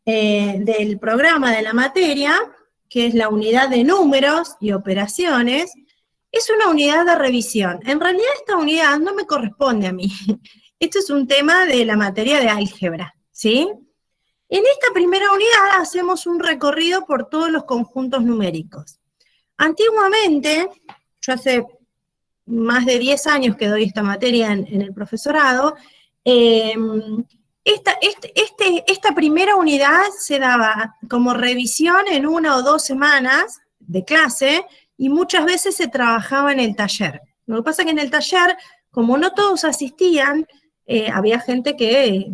del programa de la materia, que es la unidad de números y operaciones, es una unidad de revisión. En realidad esta unidad no me corresponde a mí. Esto es un tema de la materia de álgebra, ¿sí? En esta primera unidad hacemos un recorrido por todos los conjuntos numéricos. Antiguamente, yo hace más de 10 años que doy esta materia en el profesorado, esta primera unidad se daba como revisión en 1 o 2 semanas de clase y muchas veces se trabajaba en el taller. Lo que pasa es que en el taller, como no todos asistían, había gente que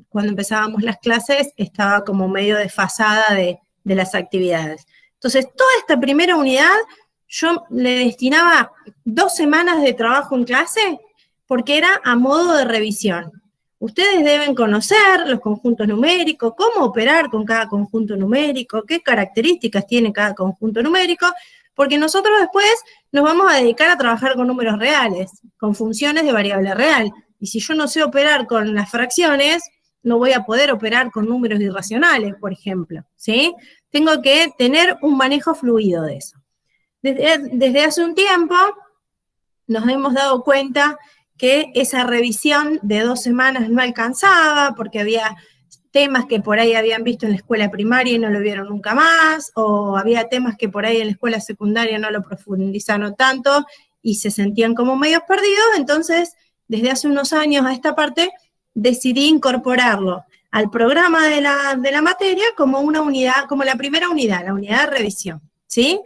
cuando empezábamos las clases estaba como medio desfasada de las actividades. Entonces, toda esta primera unidad yo le destinaba 2 semanas de trabajo en clase porque era a modo de revisión. Ustedes deben conocer los conjuntos numéricos, cómo operar con cada conjunto numérico, qué características tiene cada conjunto numérico, porque nosotros después nos vamos a dedicar a trabajar con números reales, con funciones de variable real. Y si yo no sé operar con las fracciones, no voy a poder operar con números irracionales, por ejemplo, ¿sí? Tengo que tener un manejo fluido de eso. Desde hace un tiempo nos hemos dado cuenta que esa revisión de 2 semanas no alcanzaba, porque había temas que por ahí habían visto en la escuela primaria y no lo vieron nunca más, o había temas que por ahí en la escuela secundaria no lo profundizaron tanto y se sentían como medios perdidos. Entonces, desde hace unos años a esta parte, decidí incorporarlo al programa de la materia como una unidad, como la primera unidad, la unidad de revisión, ¿sí?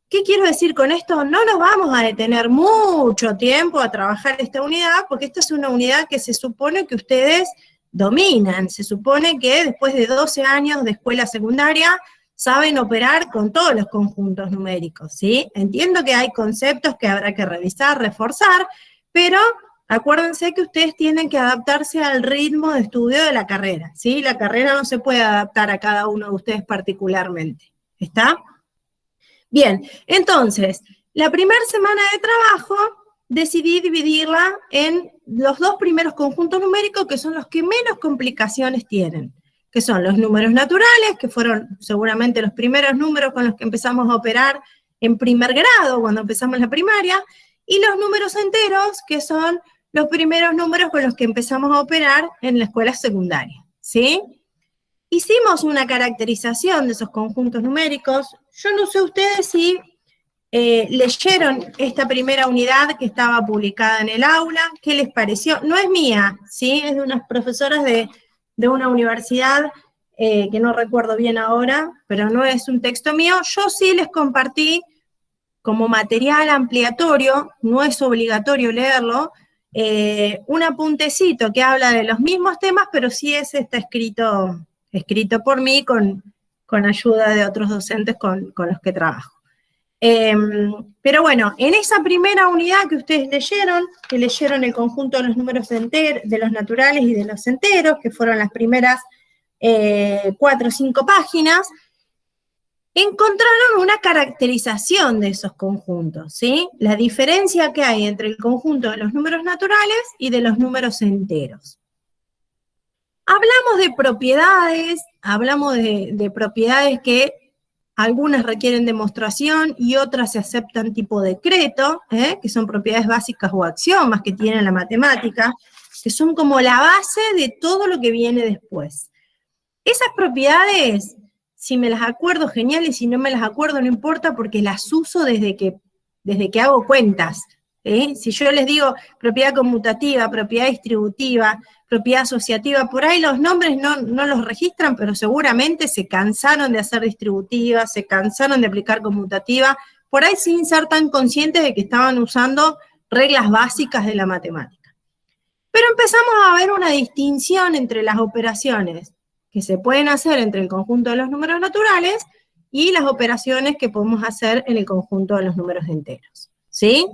¿Qué quiero decir con esto? No nos vamos a detener mucho tiempo a trabajar esta unidad, porque esta es una unidad que se supone que ustedes dominan. Se supone que después de 12 años de escuela secundaria saben operar con todos los conjuntos numéricos, ¿sí? Entiendo que hay conceptos que habrá que revisar, reforzar, pero acuérdense que ustedes tienen que adaptarse al ritmo de estudio de la carrera, ¿sí? La carrera no se puede adaptar a cada uno de ustedes particularmente, ¿está? Bien, entonces, la primera semana de trabajo decidí dividirla en los 2 primeros conjuntos numéricos que son los que menos complicaciones tienen, que son los números naturales, que fueron seguramente los primeros números con los que empezamos a operar en primer grado, cuando empezamos la primaria, y los números enteros, que son los primeros números con los que empezamos a operar en la escuela secundaria, ¿sí? Hicimos una caracterización de esos conjuntos numéricos. Yo no sé ustedes si leyeron esta primera unidad que estaba publicada en el aula, ¿qué les pareció? No es mía, ¿sí? Es de unas profesoras de una universidad que no recuerdo bien ahora, pero no es un texto mío. Yo sí les compartí como material ampliatorio, no es obligatorio leerlo, un apuntecito que habla de los mismos temas, pero sí está escrito por mí con ayuda de otros docentes con los que trabajo. Pero bueno, en esa primera unidad que ustedes leyeron el conjunto de los números enteros, de los naturales y de los enteros, que fueron las primeras 4 o 5 páginas, encontraron una caracterización de esos conjuntos, ¿sí? La diferencia que hay entre el conjunto de los números naturales y de los números enteros. Hablamos de propiedades, de propiedades que algunas requieren demostración y otras se aceptan tipo decreto, que son propiedades básicas o axiomas que tiene la matemática, que son como la base de todo lo que viene después. Esas propiedades, si me las acuerdo, genial, y si no me las acuerdo, no importa, porque las uso desde que hago cuentas. Si yo les digo propiedad conmutativa, propiedad distributiva, propiedad asociativa, por ahí los nombres no los registran, pero seguramente se cansaron de hacer distributiva, se cansaron de aplicar conmutativa, por ahí sin ser tan conscientes de que estaban usando reglas básicas de la matemática. Pero empezamos a ver una distinción entre las operaciones que se pueden hacer entre el conjunto de los números naturales y las operaciones que podemos hacer en el conjunto de los números enteros, ¿sí?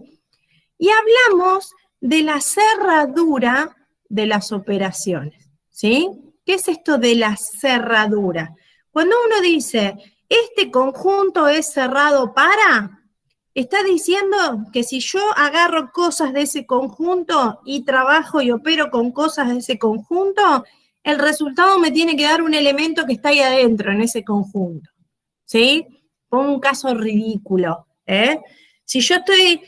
Y hablamos de la cerradura de las operaciones, ¿sí? ¿Qué es esto de la cerradura? Cuando uno dice, este conjunto es cerrado para, está diciendo que si yo agarro cosas de ese conjunto y trabajo y opero con cosas de ese conjunto, el resultado me tiene que dar un elemento que está ahí adentro, en ese conjunto, ¿sí? Pongo un caso ridículo, ¿eh? Si yo estoy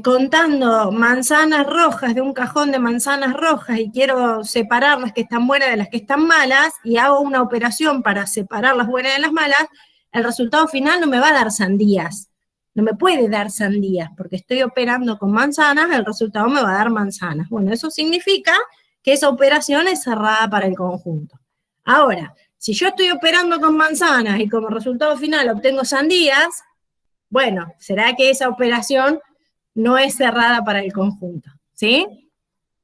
contando manzanas rojas de un cajón de manzanas rojas y quiero separar las que están buenas de las que están malas, y hago una operación para separar las buenas de las malas, el resultado final no me va a dar sandías. No me puede dar sandías, porque estoy operando con manzanas, el resultado me va a dar manzanas. Bueno, eso significa que esa operación es cerrada para el conjunto. Ahora, si yo estoy operando con manzanas y como resultado final obtengo sandías, bueno, será que esa operación no es cerrada para el conjunto, ¿sí?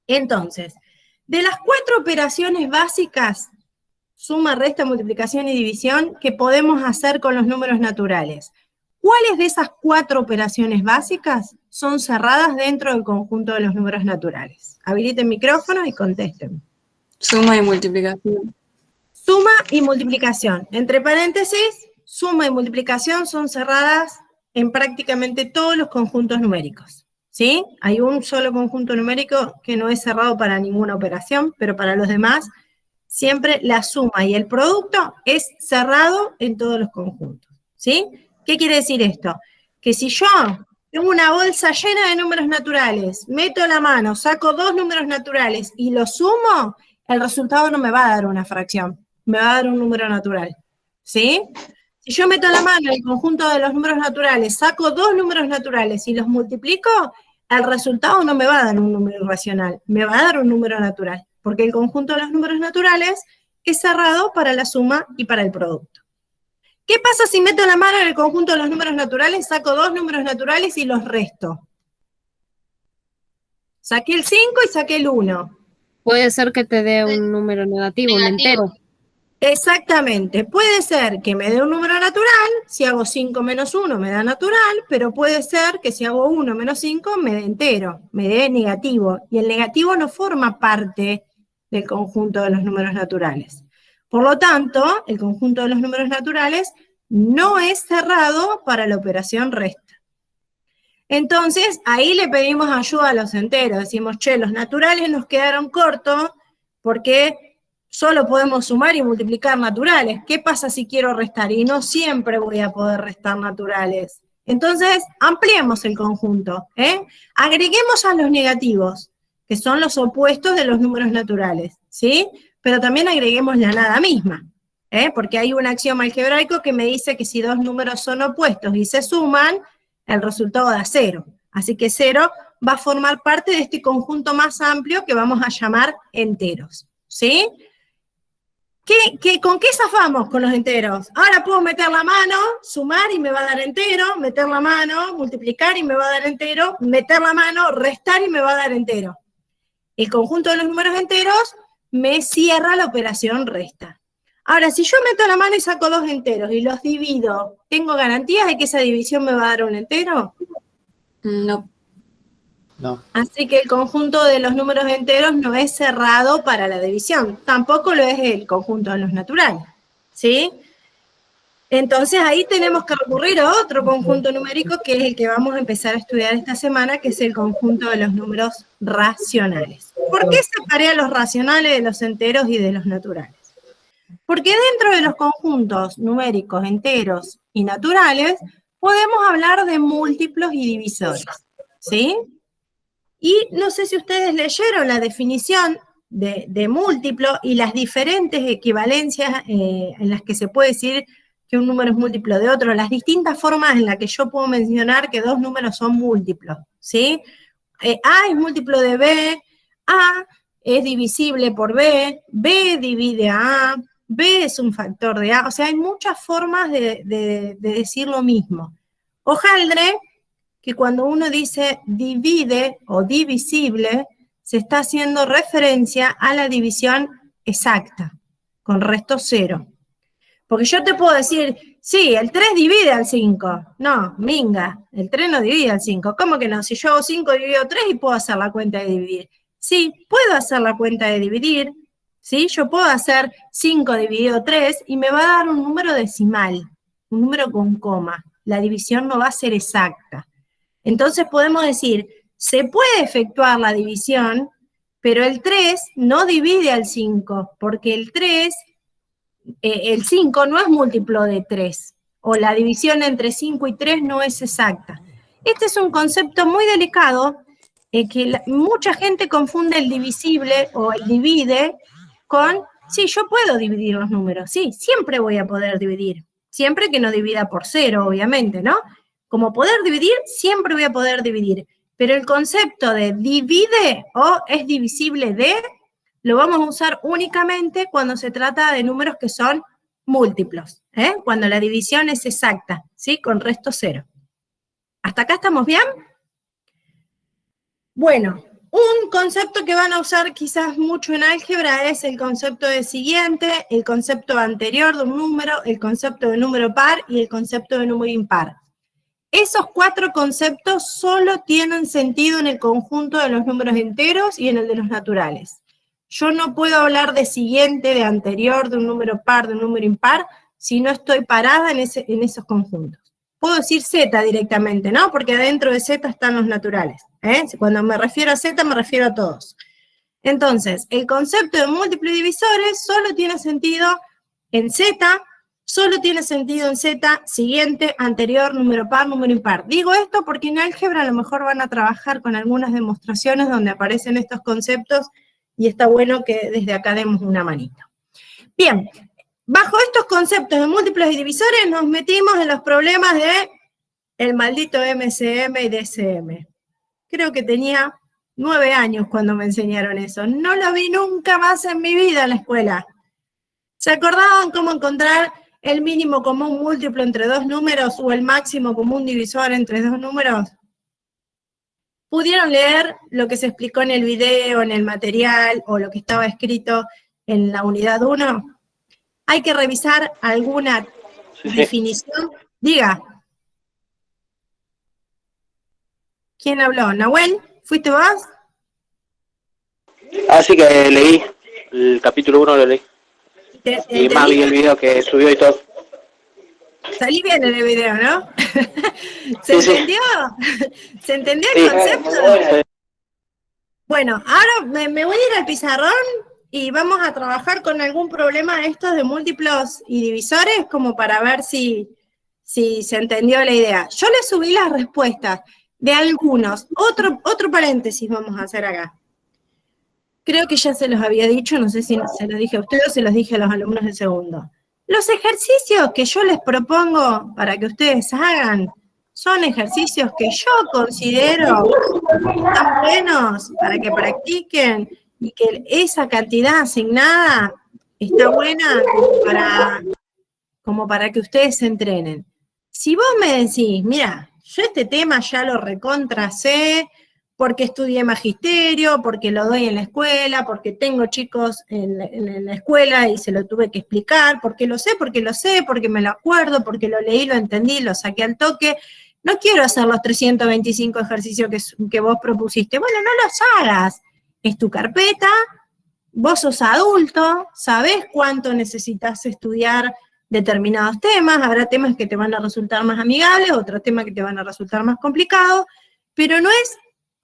Entonces, de las 4 operaciones básicas, suma, resta, multiplicación y división, que podemos hacer con los números naturales, ¿cuáles de esas 4 operaciones básicas son cerradas dentro del conjunto de los números naturales? Habiliten micrófonos y contesten. Suma y multiplicación. Suma y multiplicación. Entre paréntesis, suma y multiplicación son cerradas en prácticamente todos los conjuntos numéricos, ¿sí? Hay un solo conjunto numérico que no es cerrado para ninguna operación, pero para los demás, siempre la suma y el producto es cerrado en todos los conjuntos, ¿sí? ¿Qué quiere decir esto? Que si yo tengo una bolsa llena de números naturales, meto la mano, saco 2 números naturales y los sumo, el resultado no me va a dar una fracción, me va a dar un número natural, ¿sí? Si yo meto la mano en el conjunto de los números naturales, saco 2 números naturales y los multiplico, el resultado no me va a dar un número irracional, me va a dar un número natural, porque el conjunto de los números naturales es cerrado para la suma y para el producto. ¿Qué pasa si meto la mano en el conjunto de los números naturales, saco 2 números naturales y los resto? Saqué el 5 y saqué el 1. Puede ser que te dé un número negativo, un entero. Exactamente, puede ser que me dé un número natural, si hago 5 menos 1 me da natural, pero puede ser que si hago 1 menos 5 me dé entero, me dé negativo, y el negativo no forma parte del conjunto de los números naturales. Por lo tanto, el conjunto de los números naturales no es cerrado para la operación resta. Entonces, ahí le pedimos ayuda a los enteros, decimos, che, los naturales nos quedaron cortos porque solo podemos sumar y multiplicar naturales. ¿Qué pasa si quiero restar? Y no siempre voy a poder restar naturales. Entonces, ampliemos el conjunto, ¿eh? Agreguemos a los negativos, que son los opuestos de los números naturales, ¿sí? Pero también agreguemos la nada misma, porque hay un axioma algebraico que me dice que si 2 números son opuestos y se suman, el resultado da 0. Así que 0 va a formar parte de este conjunto más amplio que vamos a llamar enteros, ¿sí? ¿Con qué zafamos con los enteros? Ahora puedo meter la mano, sumar y me va a dar entero, meter la mano, multiplicar y me va a dar entero, meter la mano, restar y me va a dar entero. El conjunto de los números enteros me cierra la operación resta. Ahora, si yo meto la mano y saco 2 enteros y los divido, ¿tengo garantías de que esa división me va a dar un entero? No. No. Así que el conjunto de los números enteros no es cerrado para la división. Tampoco lo es el conjunto de los naturales, ¿sí? Entonces ahí tenemos que recurrir a otro conjunto numérico que es el que vamos a empezar a estudiar esta semana, que es el conjunto de los números racionales. ¿Por qué separé a los racionales de los enteros y de los naturales? Porque dentro de los conjuntos numéricos enteros y naturales podemos hablar de múltiplos y divisores, ¿sí? Y no sé si ustedes leyeron la definición de múltiplo y las diferentes equivalencias en las que se puede decir que un número es múltiplo de otro, las distintas formas en las que yo puedo mencionar que 2 números son múltiplos, ¿sí? A es múltiplo de B, A es divisible por B, B divide a A, B es un factor de A, o sea, hay muchas formas de decir lo mismo. Hojaldre, que cuando uno dice divide o divisible, se está haciendo referencia a la división exacta, con resto 0. Porque yo te puedo decir, sí, el 3 divide al 5. No, minga, el 3 no divide al 5. ¿Cómo que no? Si yo hago 5 dividido 3 y puedo hacer la cuenta de dividir. Sí, puedo hacer la cuenta de dividir, ¿sí? Yo puedo hacer 5 dividido 3 y me va a dar un número decimal, un número con coma. La división no va a ser exacta. Entonces podemos decir, se puede efectuar la división, pero el 3 no divide al 5, porque el 5 no es múltiplo de 3, o la división entre 5 y 3 no es exacta. Este es un concepto muy delicado, que mucha gente confunde el divisible o el divide con, sí, yo puedo dividir los números, sí, siempre voy a poder dividir, siempre que no divida por 0, obviamente, ¿no? Como poder dividir, siempre voy a poder dividir, pero el concepto de divide o es divisible de, lo vamos a usar únicamente cuando se trata de números que son múltiplos, cuando la división es exacta, ¿sí? Con resto 0. ¿Hasta acá estamos bien? Bueno, un concepto que van a usar quizás mucho en álgebra es el concepto de siguiente, el concepto anterior de un número, el concepto de número par y el concepto de número impar. Esos 4 conceptos solo tienen sentido en el conjunto de los números enteros y en el de los naturales. Yo no puedo hablar de siguiente, de anterior, de un número par, de un número impar, si no estoy parada en esos conjuntos. Puedo decir z directamente, ¿no? Porque adentro de z están los naturales. Cuando me refiero a z, me refiero a todos. Entonces, el concepto de múltiplos y divisores solo tiene sentido en z, solo tiene sentido en z, siguiente, anterior, número par, número impar. Digo esto porque en álgebra a lo mejor van a trabajar con algunas demostraciones donde aparecen estos conceptos y está bueno que desde acá demos una manito. Bien, bajo estos conceptos de múltiplos y divisores nos metimos en los problemas de el maldito MCM y DCM. Creo que tenía 9 años cuando me enseñaron eso. No lo vi nunca más en mi vida en la escuela. ¿Se acordaban cómo encontrar el mínimo común múltiplo entre 2 números o el máximo común divisor entre 2 números? ¿Pudieron leer lo que se explicó en el video, en el material, o lo que estaba escrito en la unidad 1? ¿Hay que revisar alguna definición? Diga. ¿Quién habló? ¿Nahuel? ¿Fuiste vos? Sí, que leí. El capítulo 1 lo leí. Y más vi el video que subió y todo. Salí bien en el video, ¿no? ¿Se entendió? ¿Se entendió el concepto? Sí. Bueno, ahora me voy a ir al pizarrón y vamos a trabajar con algún problema estos de múltiplos y divisores, como para ver si se entendió la idea. Yo les subí las respuestas de algunos. Otro paréntesis vamos a hacer acá. Creo que ya se los había dicho, no sé si se los dije a ustedes o se los dije a los alumnos del segundo. Los ejercicios que yo les propongo para que ustedes hagan son ejercicios que yo considero tan buenos para que practiquen y que esa cantidad asignada está buena como para que ustedes se entrenen. Si vos me decís, mira, yo este tema ya lo recontra sé, porque estudié magisterio, porque lo doy en la escuela, porque tengo chicos en la escuela y se lo tuve que explicar, porque lo sé, porque me lo acuerdo, porque lo leí, lo entendí, lo saqué al toque. No quiero hacer los 325 ejercicios que vos propusiste. Bueno, no los hagas. Es tu carpeta, vos sos adulto, sabés cuánto necesitas estudiar determinados temas, habrá temas que te van a resultar más amigables, otros temas que te van a resultar más complicados, pero no es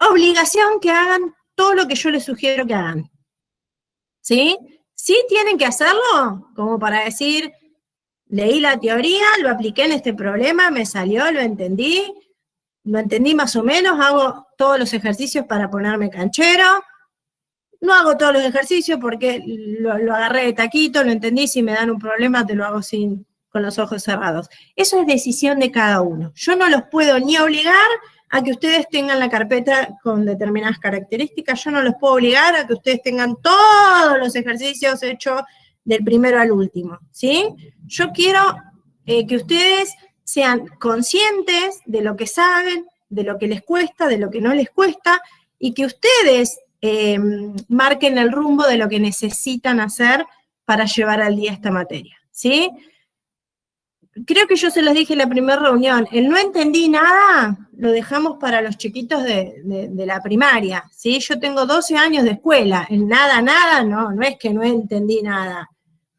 obligación que hagan todo lo que yo les sugiero que hagan. ¿Sí? Sí tienen que hacerlo, como para decir, leí la teoría, lo apliqué en este problema, me salió, lo entendí más o menos, hago todos los ejercicios para ponerme canchero, no hago todos los ejercicios porque lo agarré de taquito, lo entendí, si me dan un problema te lo hago con los ojos cerrados. Eso es decisión de cada uno. Yo no los puedo ni obligar a que ustedes tengan la carpeta con determinadas características, yo no los puedo obligar a que ustedes tengan todos los ejercicios hechos del primero al último, ¿sí? Yo quiero que ustedes sean conscientes de lo que saben, de lo que les cuesta, de lo que no les cuesta, y que ustedes marquen el rumbo de lo que necesitan hacer para llevar al día esta materia, ¿sí? Creo que yo se los dije en la primera reunión, el no entendí nada lo dejamos para los chiquitos de la primaria, ¿sí? Yo tengo 12 años de escuela, el nada, no es que no entendí nada.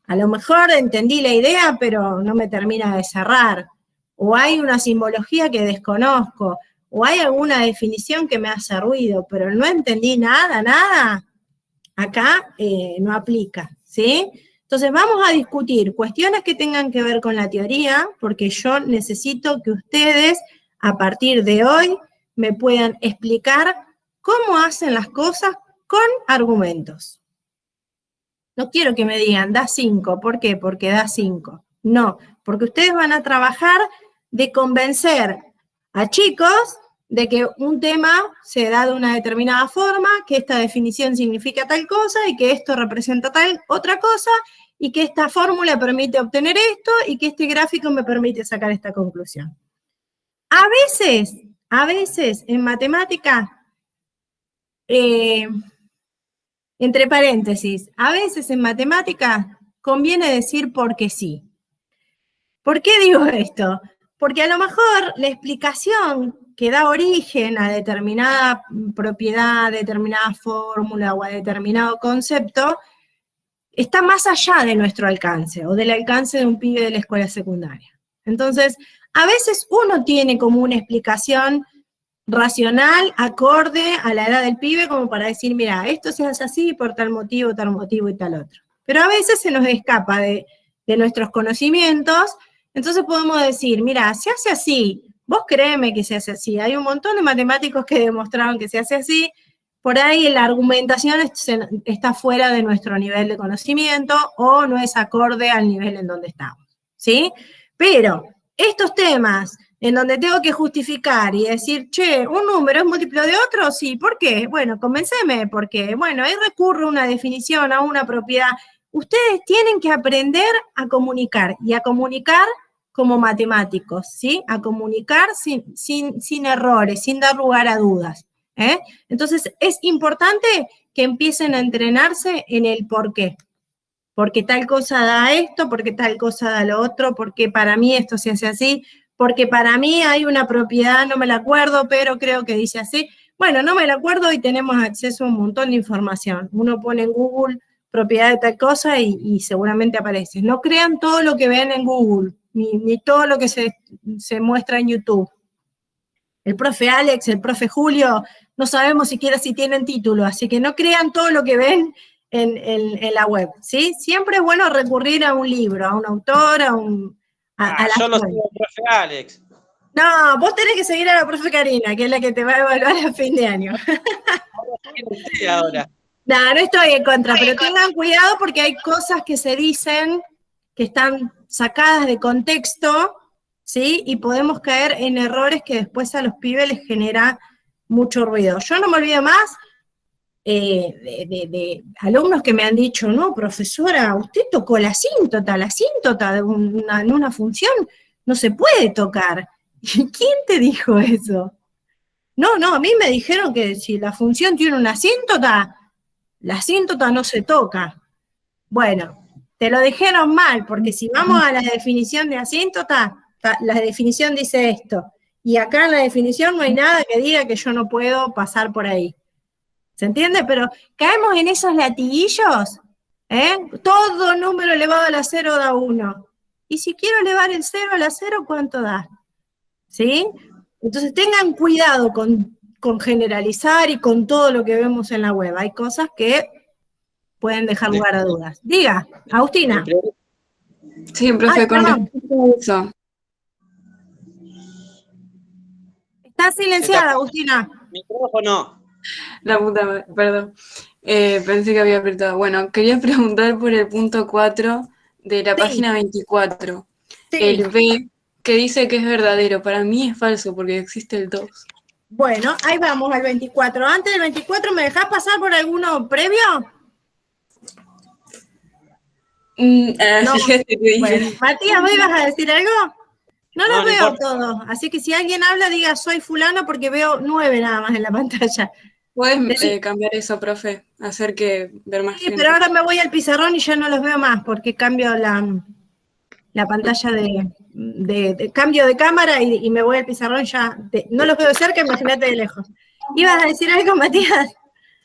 A lo mejor entendí la idea, pero no me termina de cerrar. O hay una simbología que desconozco, o hay alguna definición que me hace ruido, pero no entendí nada, acá no aplica, ¿sí? Entonces vamos a discutir cuestiones que tengan que ver con la teoría, porque yo necesito que ustedes, a partir de hoy, me puedan explicar cómo hacen las cosas con argumentos. No quiero que me digan, da 5, ¿por qué? Porque da 5. No, porque ustedes van a trabajar de convencer a chicos de que un tema se da de una determinada forma, que esta definición significa tal cosa y que esto representa tal otra cosa y que esta fórmula permite obtener esto y que este gráfico me permite sacar esta conclusión. A veces en matemática, entre paréntesis, a veces en matemática conviene decir porque sí. ¿Por qué digo esto? Porque a lo mejor la explicación que da origen a determinada propiedad, a determinada fórmula o a determinado concepto está más allá de nuestro alcance o del alcance de un pibe de la escuela secundaria. Entonces, a veces uno tiene como una explicación racional, acorde a la edad del pibe, como para decir, mira, esto se hace así por tal motivo y tal otro. Pero a veces se nos escapa de nuestros conocimientos. Entonces podemos decir, mira, se hace así, vos créeme que se hace así. Hay un montón de matemáticos que demostraron que se hace así. Por ahí la argumentación está fuera de nuestro nivel de conocimiento o no es acorde al nivel en donde estamos, ¿sí? Pero estos temas en donde tengo que justificar y decir, che, ¿un número es múltiplo de otro? Sí, ¿por qué? Bueno, convénceme, porque, bueno, ahí recurre a una definición, a una propiedad. Ustedes tienen que aprender a comunicar, y a comunicar como matemáticos, ¿sí? A comunicar sin errores, sin dar lugar a dudas, ¿eh? Entonces, es importante que empiecen a entrenarse en el por qué. Porque tal cosa da esto, porque tal cosa da lo otro, porque para mí esto se hace así, porque para mí hay una propiedad, no me la acuerdo, pero creo que dice así. Bueno, no me la acuerdo y tenemos acceso a un montón de información. Uno pone en Google propiedad de tal cosa y seguramente aparece. No crean todo lo que ven en Google, ni todo lo que se muestra en YouTube. El profe Alex, el profe Julio, no sabemos siquiera si tienen título, así que no crean todo lo que ven en la web, ¿sí? Siempre es bueno recurrir a un libro, a un autor, a la yo lo sigo al profe Alex. No, vos tenés que seguir a la profe Karina, que es la que te va a evaluar a fin de año. Ahora. No estoy en contra, pero tengan cuidado porque hay cosas que se dicen que están sacadas de contexto, ¿sí? Y podemos caer en errores que después a los pibes les genera mucho ruido. Yo no me olvido más de alumnos que me han dicho, no, profesora, usted tocó la asíntota de una función no se puede tocar. ¿Quién te dijo eso? No, a mí me dijeron que si la función tiene una asíntota, la asíntota no se toca. Bueno, te lo dijeron mal, porque si vamos a la definición de asíntota, la definición dice esto, y acá en la definición no hay nada que diga que yo no puedo pasar por ahí. ¿Se entiende? Pero caemos en esos latiguillos, ¿eh? Todo número elevado a la 0 da 1. Y si quiero elevar el 0 a la 0, ¿cuánto da? ¿Sí? Entonces tengan cuidado con generalizar y con todo lo que vemos en la web. Hay cosas que pueden dejar lugar a dudas. Diga, Agustina. Sí, profe, con respecto a eso. Está silenciada, Agustina. Micrófono. La puta madre, perdón. Pensé que había apretado. Bueno, quería preguntar por el punto 4 de la página 24. Sí. El B, que dice que es verdadero. Para mí es falso porque existe el 2. Bueno, ahí vamos al 24. Antes del 24, ¿me dejás pasar por alguno previo? No. Bueno, Matías, ¿vos ibas a decir algo? No los veo todos, así que si alguien habla, diga soy fulano porque veo 9 nada más en la pantalla. ¿Puedes cambiar eso, profe? Hacer que ver más gente. Pero ahora me voy al pizarrón y ya no los veo más porque cambio la pantalla de cambio de cámara y me voy al pizarrón ya. No los veo de cerca, imagínate de lejos. ¿Ibas a decir algo, Matías?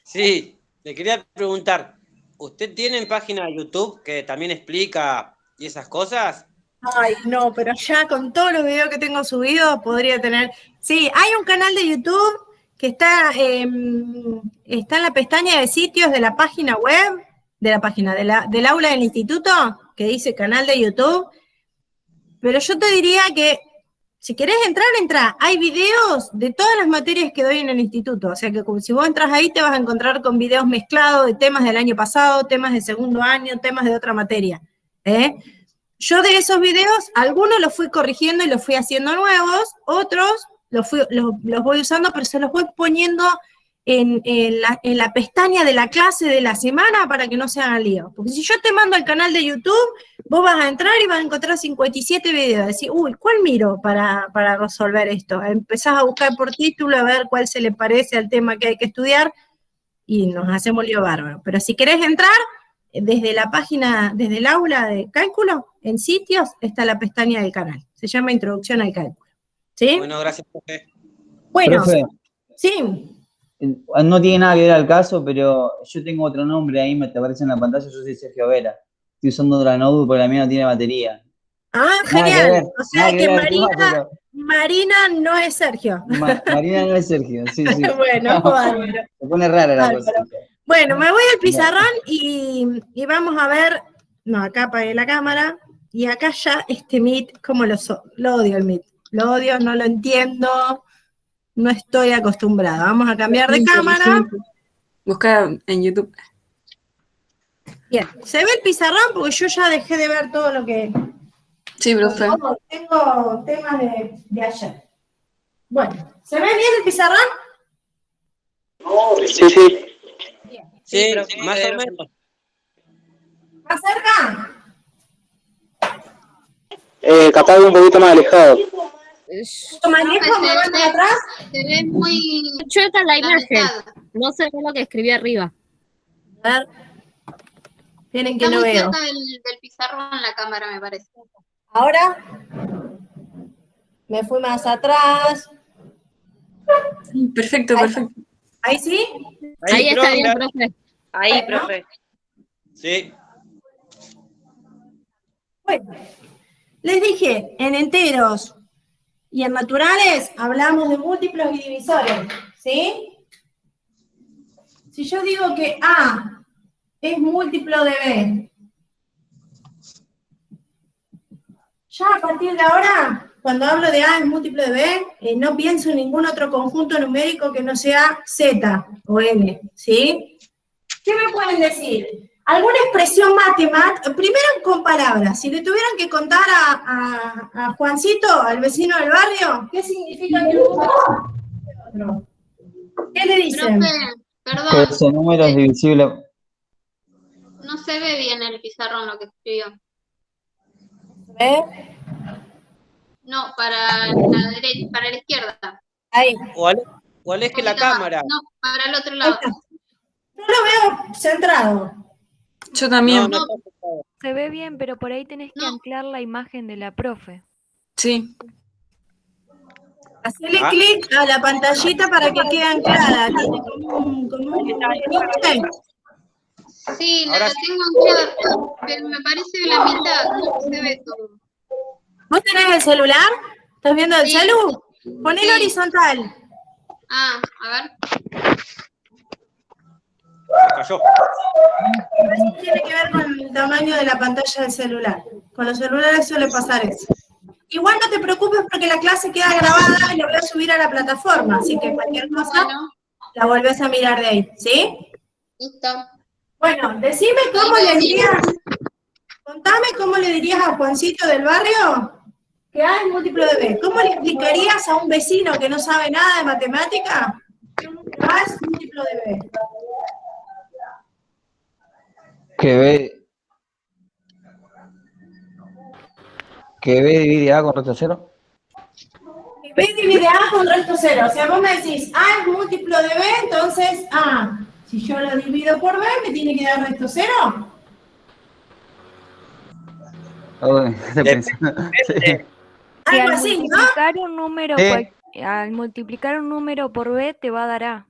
Sí, le quería preguntar, ¿usted tiene página de YouTube que también explica y esas cosas? Ay, no, pero ya con todos los videos que tengo subidos podría tener... Sí, hay un canal de YouTube que está en la pestaña de sitios de la página web, del aula del instituto, que dice canal de YouTube. Pero yo te diría que si querés entrar, entrá. Hay videos de todas las materias que doy en el instituto. O sea que si vos entras ahí te vas a encontrar con videos mezclados de temas del año pasado, temas de segundo año, temas de otra materia. Yo de esos videos, algunos los fui corrigiendo y los fui haciendo nuevos, otros los voy usando, pero se los voy poniendo en la pestaña de la clase de la semana para que no se hagan lío. Porque si yo te mando al canal de YouTube, vos vas a entrar y vas a encontrar 57 videos. Decir, uy, ¿cuál miro para resolver esto? Empezás a buscar por título, a ver cuál se le parece al tema que hay que estudiar y nos hacemos lío bárbaro. Pero si querés entrar, desde la página, desde el aula de cálculo, en sitios, está la pestaña del canal. Se llama Introducción al Cálculo. ¿Sí? Bueno, gracias, profe. Bueno, Profe, sí. no tiene nada que ver al caso, pero yo tengo otro nombre ahí, me te aparece en la pantalla, yo soy Sergio Vera. Estoy usando otra notebook porque la mía no tiene batería. Ah, Nada que genial. ver, O sea nada que ver al tema, pero Marina no es Sergio. Marina no es Sergio, sí. Bueno, bárbaro. Se pone rara la Bárbaro. cosa. Bueno, me voy al pizarrón y vamos a ver. No, acá apagué la cámara. Y acá ya este Meet, ¿cómo lo odio el Meet? Lo odio, no lo entiendo. No estoy acostumbrada. Vamos a cambiar de cámara. Busca en YouTube. Bien, ¿se ve el pizarrón? Porque yo ya dejé de ver todo lo que... Sí, profe. Tengo temas de ayer. Bueno, ¿se ve bien el pizarrón? Sí. Sí, más o menos. ¿Más cerca? Capaz un poquito más alejado. ¿Más lejos? ¿Me van atrás? Se ve muy chueca la imagen. No se ve lo que escribí arriba. A ver. Tienen que Está no muy veo. cerca del pizarrón la cámara, me parece. Ahora me fui más atrás. Perfecto, perfecto. ¿Ahí sí? Ahí está bien, profe. Ahí, profe. Sí. Bueno, les dije, en enteros y en naturales hablamos de múltiplos y divisores, ¿sí? Si yo digo que A es múltiplo de B, ya a partir de ahora, cuando hablo de A es múltiplo de B, no pienso en ningún otro conjunto numérico que no sea Z o N, ¿sí? ¿Qué me pueden decir? ¿Alguna expresión matemática? Primero con palabras. Si le tuvieran que contar a Juancito, al vecino del barrio, ¿qué significa que uno? ¿Qué le dicen? Profe, Que perdón, ese número es divisible. no se ve bien el pizarrón lo que escribió. ¿Ve? No, para la derecha, para la izquierda. Ahí. ¿Cuál es que la Un poquito más. cámara? No, para el otro lado. No lo veo centrado. Yo también. No. Se ve bien, pero por ahí tenés que No. anclar la imagen de la profe. Sí. Hacele clic a la pantallita para que quede anclada. Tiene como un Sí, Ahora la tengo anclada, pero me parece que la mitad, no se ve todo. ¿Vos tenés el celular? ¿Estás viendo el Sí. celu? Ponelo Sí. horizontal. Ah, a ver. Cayó. Eso tiene que ver con el tamaño de la pantalla del celular. Con los celulares suele pasar eso. Igual no te preocupes porque la clase queda grabada y la voy a subir a la plataforma, así que cualquier cosa Bueno, la volvés a mirar de ahí, ¿sí? listo. Bueno, decime cómo le dirías, contame cómo le dirías a Juancito del barrio que A es múltiplo de B. ¿Cómo le explicarías a un vecino que no sabe nada de matemática que A es múltiplo de B? Que B divide A con resto cero. B divide A con resto cero. O sea, vos me decís, A es múltiplo de B, entonces A, si yo lo divido por B, ¿me tiene que dar resto cero? Uy, estoy pensando. Sí. Que Algo al así, ¿no? multiplicar un número, Sí. al multiplicar un número por B te va a dar A.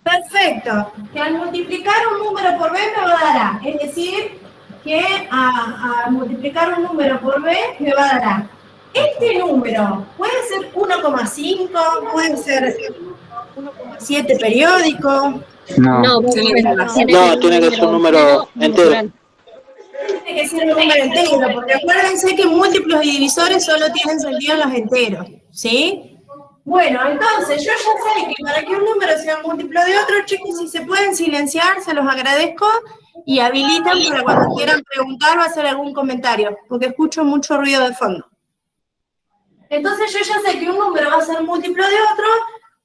Perfecto. Que al multiplicar un número por B me va a dar A. Es decir, que a multiplicar un número por B me va a dar A. Este número puede ser 1,5, puede ser 1,7 periódico. No, tiene que ser un número entero. Tiene que ser un número entero, porque acuérdense que múltiplos y divisores solo tienen sentido en los enteros, ¿sí? Bueno, entonces yo ya sé que para que un número sea un múltiplo de otro, chicos, si se pueden silenciar, se los agradezco y habilitan para cuando quieran preguntar o hacer algún comentario, porque escucho mucho ruido de fondo. Entonces yo ya sé que un número va a ser múltiplo de otro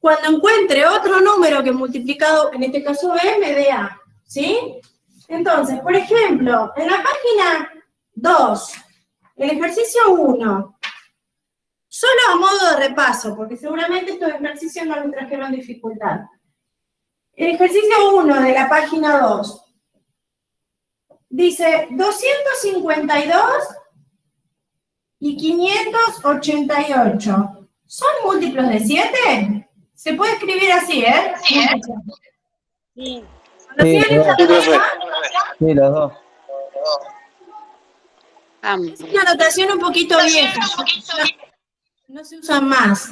cuando encuentre otro número que multiplicado, en este caso B, me dé A, ¿sí? Entonces, por ejemplo, en la página 2, el ejercicio 1, solo a modo de repaso, porque seguramente estos ejercicios no me trajeron dificultad. El ejercicio 1 de la página 2 dice 252 y 588. ¿Son múltiplos de 7? Se puede escribir así, ¿eh? Sí. Sí, los dos. Es una notación un poquito vieja. No se usan más.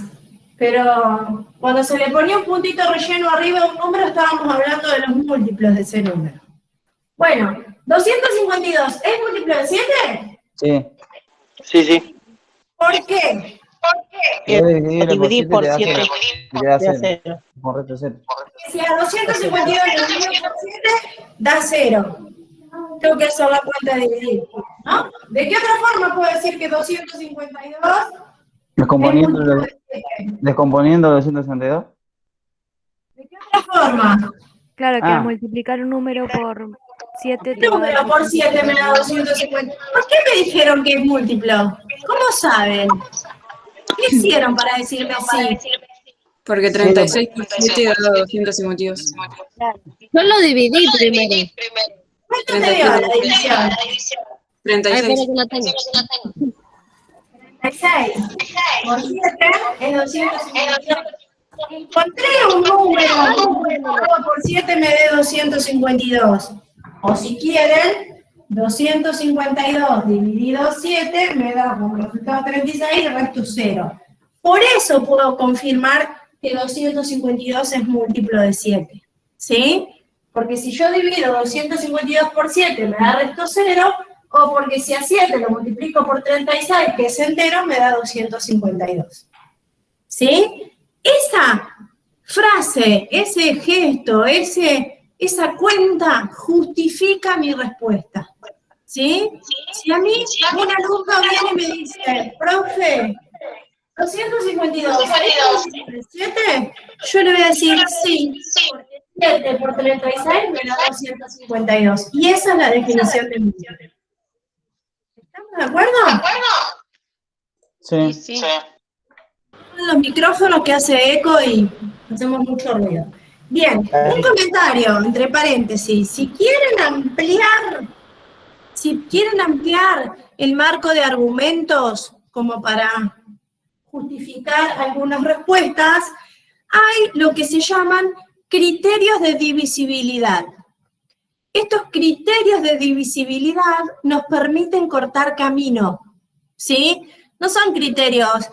Pero cuando se le ponía un puntito relleno arriba de un número, estábamos hablando de los múltiplos de ese número. Bueno, 252, ¿es múltiplo de 7? Sí. Sí. ¿Por qué? Dividir por 7 te da da 0. 0. Correcto, 0. Si a 252 dividido por 7, da 0. Tengo que hacer la cuenta de dividir, ¿no? ¿De qué otra forma puedo decir que 252 Descomponiendo es múltiplo de 7? descomponiendo 262. ¿De qué otra forma? Claro, que al multiplicar un número por 7 ¿Qué te va a número dar por 7 me da 250? ¿Por qué me dijeron que es múltiplo? ¿Cómo saben? ¿Qué hicieron para decirme sí? Porque 36 por 7 da 252. Yo lo dividí primero. ¿Cuánto te dio la división? 36. Ay, pero que lo tengo. 36 por 7 es 252. Encontré un número por 7 me dé 252. O si quieren, 252 dividido 7 me da como resultado 36 y el resto 0. Por eso puedo confirmar que 252 es múltiplo de 7. ¿Sí? Porque si yo divido 252 por 7 me da resto 0, o porque si a 7 lo multiplico por 36, que es entero, me da 252. ¿Sí? Esa frase, ese gesto, esa cuenta justifica mi respuesta. ¿Sí? Si a mí un alumno viene y me dice, profe, 252, ¿es 7? Yo le voy a decir sí, porque 7 por 36 me da 252. Y esa es la definición de múltiplo. ¿Estamos de acuerdo? Sí. Los micrófonos que hace eco y hacemos mucho ruido. Bien, un comentario, entre paréntesis. Si quieren ampliar el marco de argumentos como para justificar algunas respuestas, hay lo que se llaman criterios de divisibilidad. Estos criterios de divisibilidad nos permiten cortar camino, ¿sí? No son criterios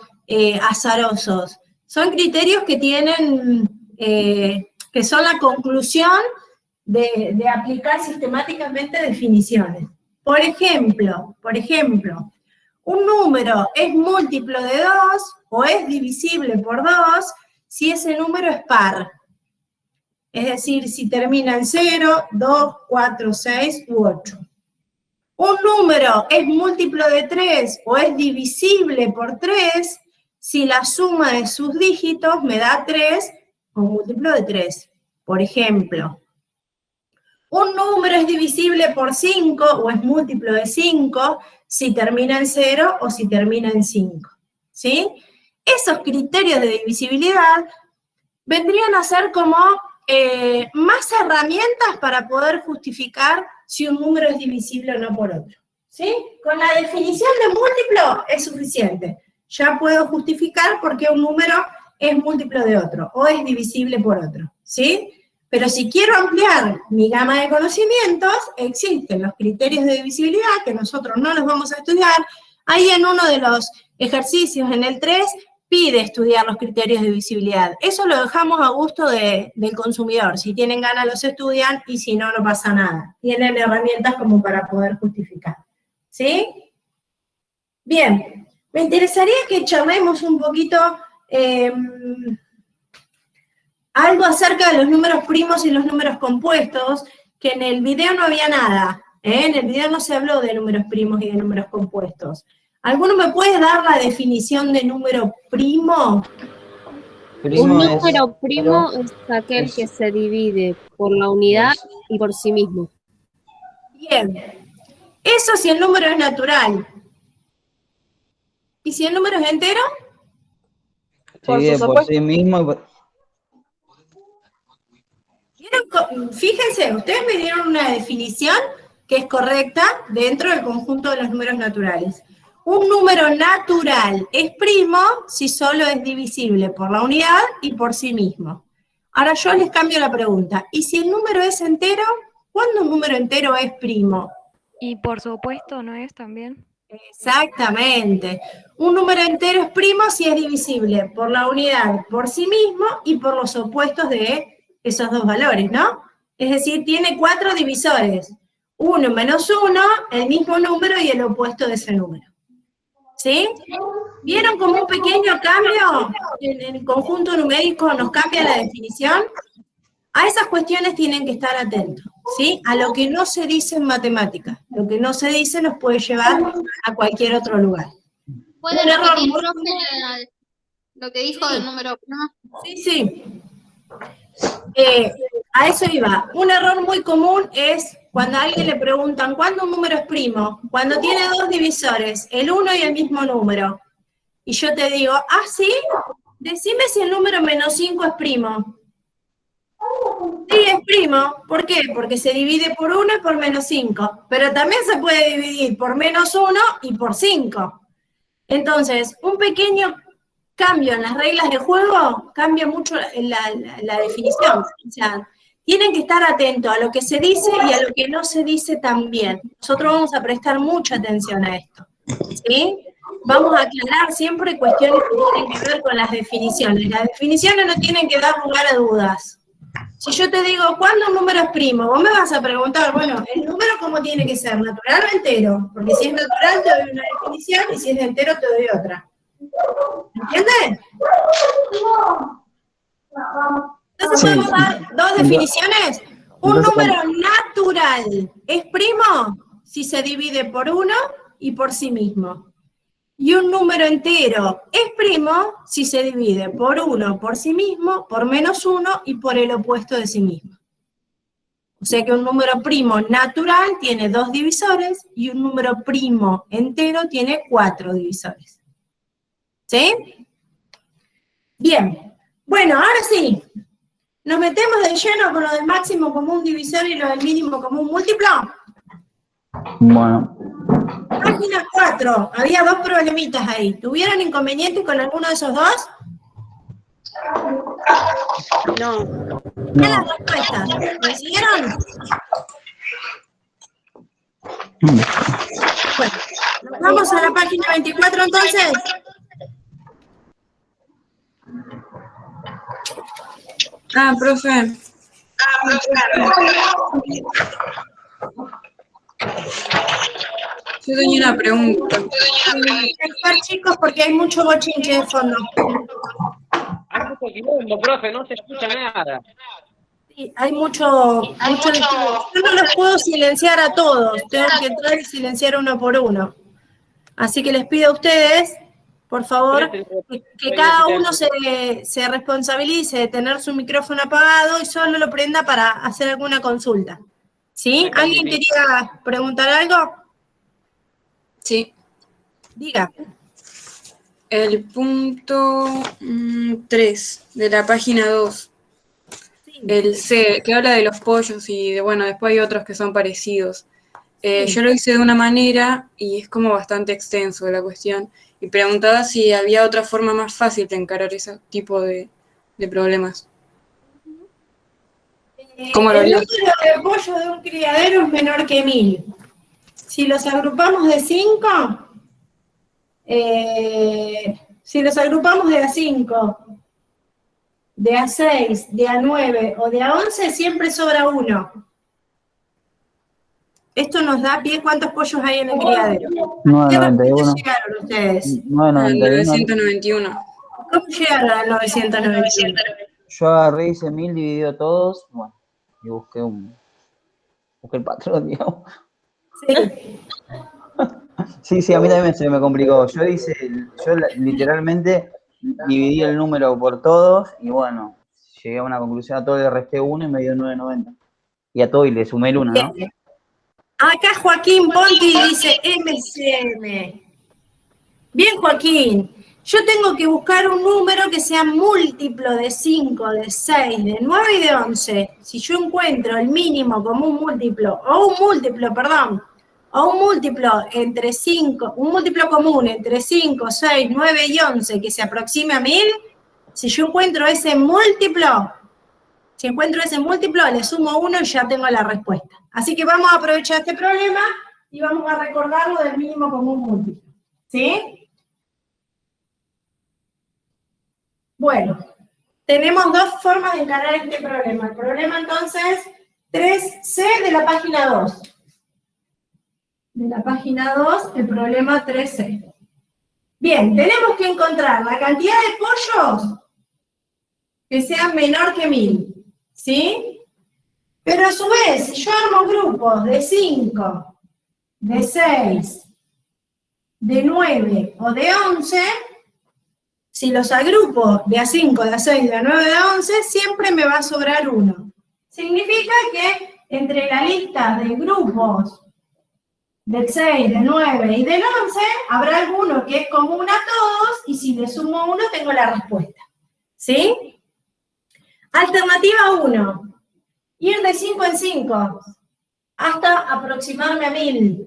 azarosos, son criterios que tienen, que son la conclusión de aplicar sistemáticamente definiciones. Por ejemplo, un número es múltiplo de 2 o es divisible por 2 si ese número es par. Es decir, si termina en 0, 2, 4, 6 u 8. Un número es múltiplo de 3 o es divisible por 3 si la suma de sus dígitos me da 3 o múltiplo de 3. Por ejemplo, un número es divisible por 5 o es múltiplo de 5 si termina en 0 o si termina en 5. ¿Sí? Esos criterios de divisibilidad vendrían a ser como más herramientas para poder justificar si un número es divisible o no por otro. ¿Sí? Con la definición de múltiplo es suficiente. Ya puedo justificar por qué un número es múltiplo de otro o es divisible por otro. ¿Sí? Pero si quiero ampliar mi gama de conocimientos, existen los criterios de divisibilidad, que nosotros no los vamos a estudiar. Ahí en uno de los ejercicios, en el 3, pide estudiar los criterios de visibilidad. Eso lo dejamos a gusto del consumidor. Si tienen ganas los estudian y si no, no pasa nada. Tienen herramientas como para poder justificar. ¿Sí? Bien, me interesaría que charlemos un poquito algo acerca de los números primos y los números compuestos, que en el video no había nada. En el video no se habló de números primos y de números compuestos. ¿Alguno me puede dar la definición de número primo? Un número primo es aquel que se divide por la unidad y por sí mismo. Bien. Eso si el número es natural. ¿Y si el número es entero? Se divide por sí mismo. Fíjense, ustedes me dieron una definición que es correcta dentro del conjunto de los números naturales. Un número natural es primo si solo es divisible por la unidad y por sí mismo. Ahora yo les cambio la pregunta. ¿Y si el número es entero? ¿Cuándo un número entero es primo? Y por supuesto, ¿no es también? Exactamente. Un número entero es primo si es divisible por la unidad, por sí mismo y por los opuestos de esos dos valores, ¿no? Es decir, tiene 4 divisores. 1 menos 1, el mismo número y el opuesto de ese número. ¿Sí? ¿Vieron como un pequeño cambio en el conjunto numérico nos cambia la definición? A esas cuestiones tienen que estar atentos, ¿sí? A lo que no se dice en matemáticas. Lo que no se dice nos puede llevar a cualquier otro lugar. ¿Puede repetir, profe, lo que dijo del número primo? Sí, sí. A eso iba. Un error muy común es cuando a alguien le preguntan ¿cuándo un número es primo? Cuando tiene 2 divisores, el 1 y el mismo número. Y yo te digo, ¿ah, sí? Decime si el número menos 5 es primo. Sí, es primo. ¿Por qué? Porque se divide por 1 y por menos 5. Pero también se puede dividir por menos 1 y por 5. Entonces, un pequeño cambio en las reglas de juego cambia mucho la definición. O sea, tienen que estar atentos a lo que se dice y a lo que no se dice también. Nosotros vamos a prestar mucha atención a esto. ¿Sí? Vamos a aclarar siempre cuestiones que tienen que ver con las definiciones. Las definiciones no tienen que dar lugar a dudas. Si yo te digo, ¿cuándo un número es primo? Vos me vas a preguntar, bueno, ¿el número cómo tiene que ser? ¿Natural o entero? Porque si es natural te doy una definición y si es entero te doy otra. ¿Entiendes? Entonces podemos dar 2 definiciones. Un número natural es primo si se divide por 1 y por sí mismo. Y un número entero es primo si se divide por 1 por sí mismo, por menos 1 y por el opuesto de sí mismo. O sea que un número primo natural tiene 2 divisores y un número primo entero tiene 4 divisores. ¿Sí? Bien. Bueno, ahora sí. ¿Nos metemos de lleno con lo del máximo común divisor y lo del mínimo común múltiplo? Bueno. Página 4. Había 2 problemitas ahí. ¿Tuvieron inconveniente con alguno de esos 2? No. ¿Qué las respuestas? ¿Coincidieron? Bueno, nos vamos a la página 24 entonces. Profe. Yo tenía una pregunta. Chicos, porque hay mucho bochinche de fondo. Hay mucho quilombo, profe, no se escucha nada. Sí, hay mucho. Yo no los puedo silenciar a todos, tengo que entrar y silenciar uno por uno. Así que les pido a ustedes, por favor, que cada uno se responsabilice de tener su micrófono apagado y solo lo prenda para hacer alguna consulta. ¿Sí? ¿Alguien quería preguntar algo? Sí. Diga. El punto 3 de la página 2. Sí. El C, que habla de los pollos y bueno, después hay otros que son parecidos. Sí. Yo lo hice de una manera y es como bastante extenso la cuestión. Y preguntaba si había otra forma más fácil de encarar ese tipo de problemas. ¿Cómo lo haría? El número de pollos de un criadero es menor que 1000. Si los agrupamos de 5, Si los agrupamos de A5, de A6, de A9 o de A11, siempre sobra uno. Esto nos da pie cuántos pollos hay en el criadero. ¿A qué respuesta llegaron ustedes? 991. ¿Cómo llegaron al 991? Yo agarré, hice 1000 dividido todos, bueno, y busqué el patrón, digamos. Sí. Sí, a mí también se me complicó. Yo literalmente dividí el número por todos y bueno, llegué a una conclusión, a todo le resté 1 y me dio 990. Y a todo y le sumé el 1, ¿no? Acá Joaquín Ponti dice MCM. Bien, Joaquín. Yo tengo que buscar un número que sea múltiplo de 5, de 6, de 9 y de 11. Si yo encuentro el mínimo como un múltiplo entre 5, un múltiplo común entre 5, 6, 9 y 11 que se aproxime a 1000, si yo encuentro ese múltiplo, le sumo 1 y ya tengo la respuesta. Así que vamos a aprovechar este problema y vamos a recordarlo del mínimo común múltiplo. ¿Sí? Bueno, tenemos dos formas de encarar este problema. El problema, entonces, 3C de la página 2. De la página 2, el problema 3C. Bien, tenemos que encontrar la cantidad de pollos que sean menor que 1000. ¿Sí? Pero a su vez, si yo armo grupos de 5, de 6, de 9 o de 11, si los agrupo de A5, de A6, de A9, de A11, siempre me va a sobrar 1. Significa que entre la lista de grupos del 6, del 9 y del 11, habrá alguno que es común a todos, y si le sumo 1, tengo la respuesta. ¿Sí? Alternativa 1. Ir de 5 en 5 hasta aproximarme a 1000.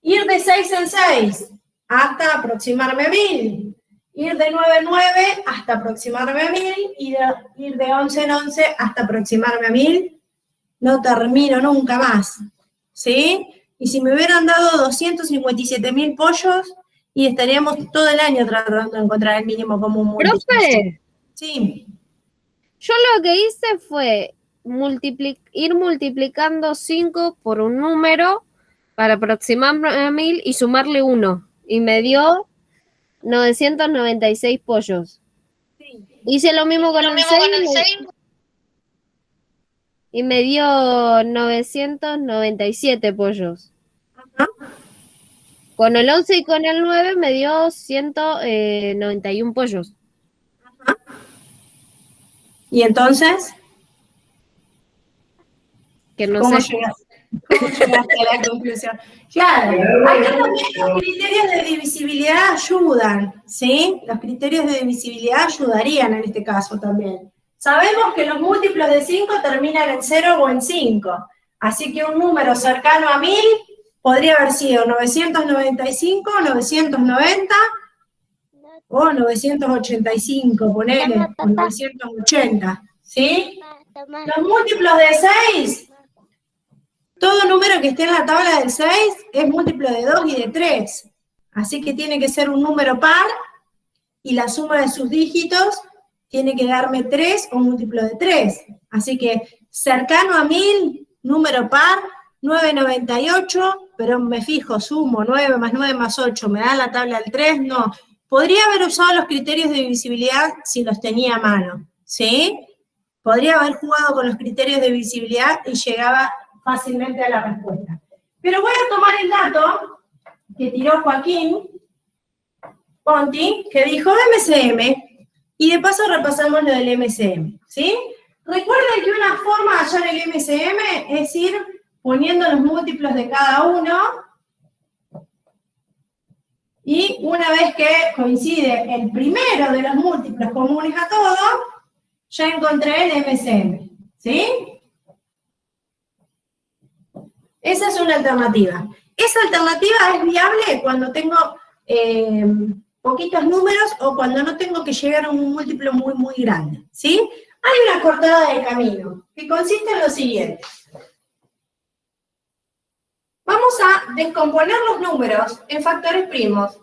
Ir de 6 en 6 hasta aproximarme a 1000. Ir de 9 en 9 hasta aproximarme a 1000. Y ir de 11 en 11 hasta aproximarme a 1000. No termino nunca más. ¿Sí? Y si me hubieran dado 257.000 pollos, y estaríamos todo el año tratando de encontrar el mínimo común múltiplo. ¡Profe! Sí. Yo lo que hice fue ir multiplicando 5 por un número para aproximarme a 1000 y sumarle 1. Y me dio 996 pollos. Sí. Hice lo mismo con el 6 y me dio 997 pollos. Ajá. Con el 11 y con el 9 me dio 191 pollos. Ajá. ¿Y entonces? Que no ¿Cómo sé. llegaste a la conclusión? Claro, acá también los criterios de divisibilidad ayudan, ¿sí? Los criterios de divisibilidad ayudarían en este caso también. Sabemos que los múltiplos de 5 terminan en 0 o en 5, así que un número cercano a 1000 podría haber sido 995, 990 o 985, ponele, o 980, ¿sí? Los múltiplos de 6, todo número que esté en la tabla del 6 es múltiplo de 2 y de 3, así que tiene que ser un número par, y la suma de sus dígitos tiene que darme 3 o múltiplo de 3, así que cercano a 1000, número par, 998, pero me fijo, sumo 9 más 9 más 8, ¿me da la tabla del 3? No. Podría haber usado los criterios de divisibilidad si los tenía a mano, ¿sí? Podría haber jugado con los criterios de divisibilidad y llegaba fácilmente a la respuesta. Pero voy a tomar el dato que tiró Joaquín Ponti, que dijo MCM, y de paso repasamos lo del MCM, ¿sí? Recuerden que una forma de hallar el MCM es ir poniendo los múltiplos de cada uno, y una vez que coincide el primero de los múltiplos comunes a todos, ya encontré el MCM, ¿sí? Esa es una alternativa. Esa alternativa es viable cuando tengo poquitos números o cuando no tengo que llegar a un múltiplo muy, muy grande, ¿sí? Hay una cortada de camino que consiste en lo siguiente. Vamos a descomponer los números en factores primos.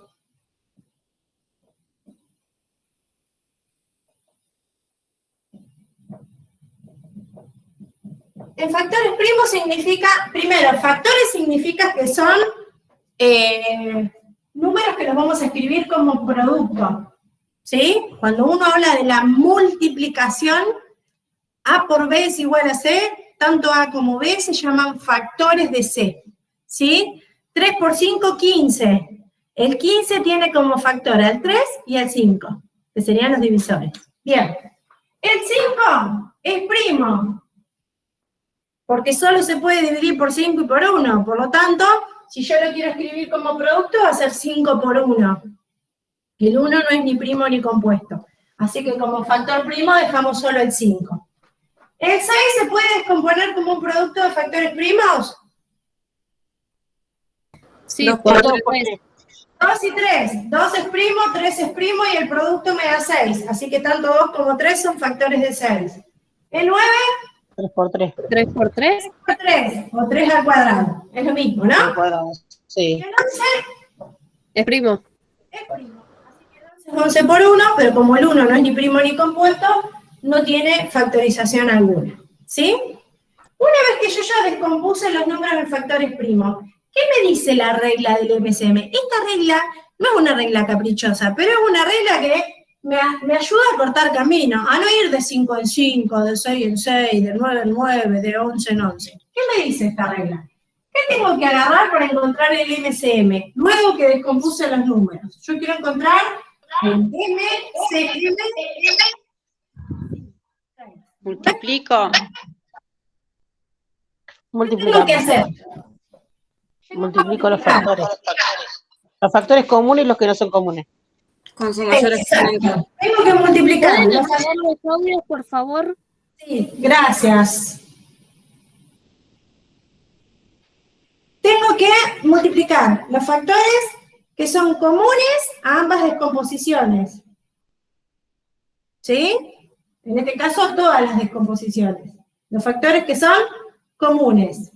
En factores primos significa, primero, factores significa que son números que los vamos a escribir como producto, ¿sí? Cuando uno habla de la multiplicación, A por B es igual a C, tanto A como B se llaman factores de C, ¿sí? 3 por 5, 15. El 15 tiene como factor al 3 y al 5, que serían los divisores. Bien. El 5 es primo, porque solo se puede dividir por 5 y por 1. Por lo tanto, si yo lo quiero escribir como producto, va a ser 5 por 1. El 1 no es ni primo ni compuesto. Así que como factor primo dejamos solo el 5. ¿El 6 se puede descomponer como un producto de factores primos? Sí, 2 por por 2 3. 2 y 3. 2 es primo, 3 es primo y el producto me da 6. Así que tanto 2 como 3 son factores de 6. ¿El 9? 3 por 3. 3 por 3. 3 por 3, o 3 al cuadrado. Es lo mismo, ¿no? Al cuadrado. ¿Y Sí. el 11? Es primo. Es primo. Así que el 11 es 11 por 1, pero como el 1 no es ni primo ni compuesto, no tiene factorización alguna. ¿Sí? Una vez que yo ya descompuse los números en factores primos, ¿qué me dice la regla del MCM? Esta regla no es una regla caprichosa, pero es una regla que me ayuda a cortar camino, a no ir de 5 en 5, de 6 en 6, de 9 en 9, de 11 en 11. ¿Qué me dice esta regla? ¿Qué tengo que agarrar para encontrar el MCM? Luego que descompuse los números. Yo quiero encontrar el MCM. Multiplico. ¿Qué tengo que hacer? Multiplico los factores. Los factores comunes y los que no son comunes. Con su mayor exponente. Tengo que multiplicar. ¿Pueden apagar los audios, por favor? Sí, gracias. Tengo que multiplicar los factores que son comunes a ambas descomposiciones. ¿Sí? En este caso, todas las descomposiciones. Los factores que son comunes.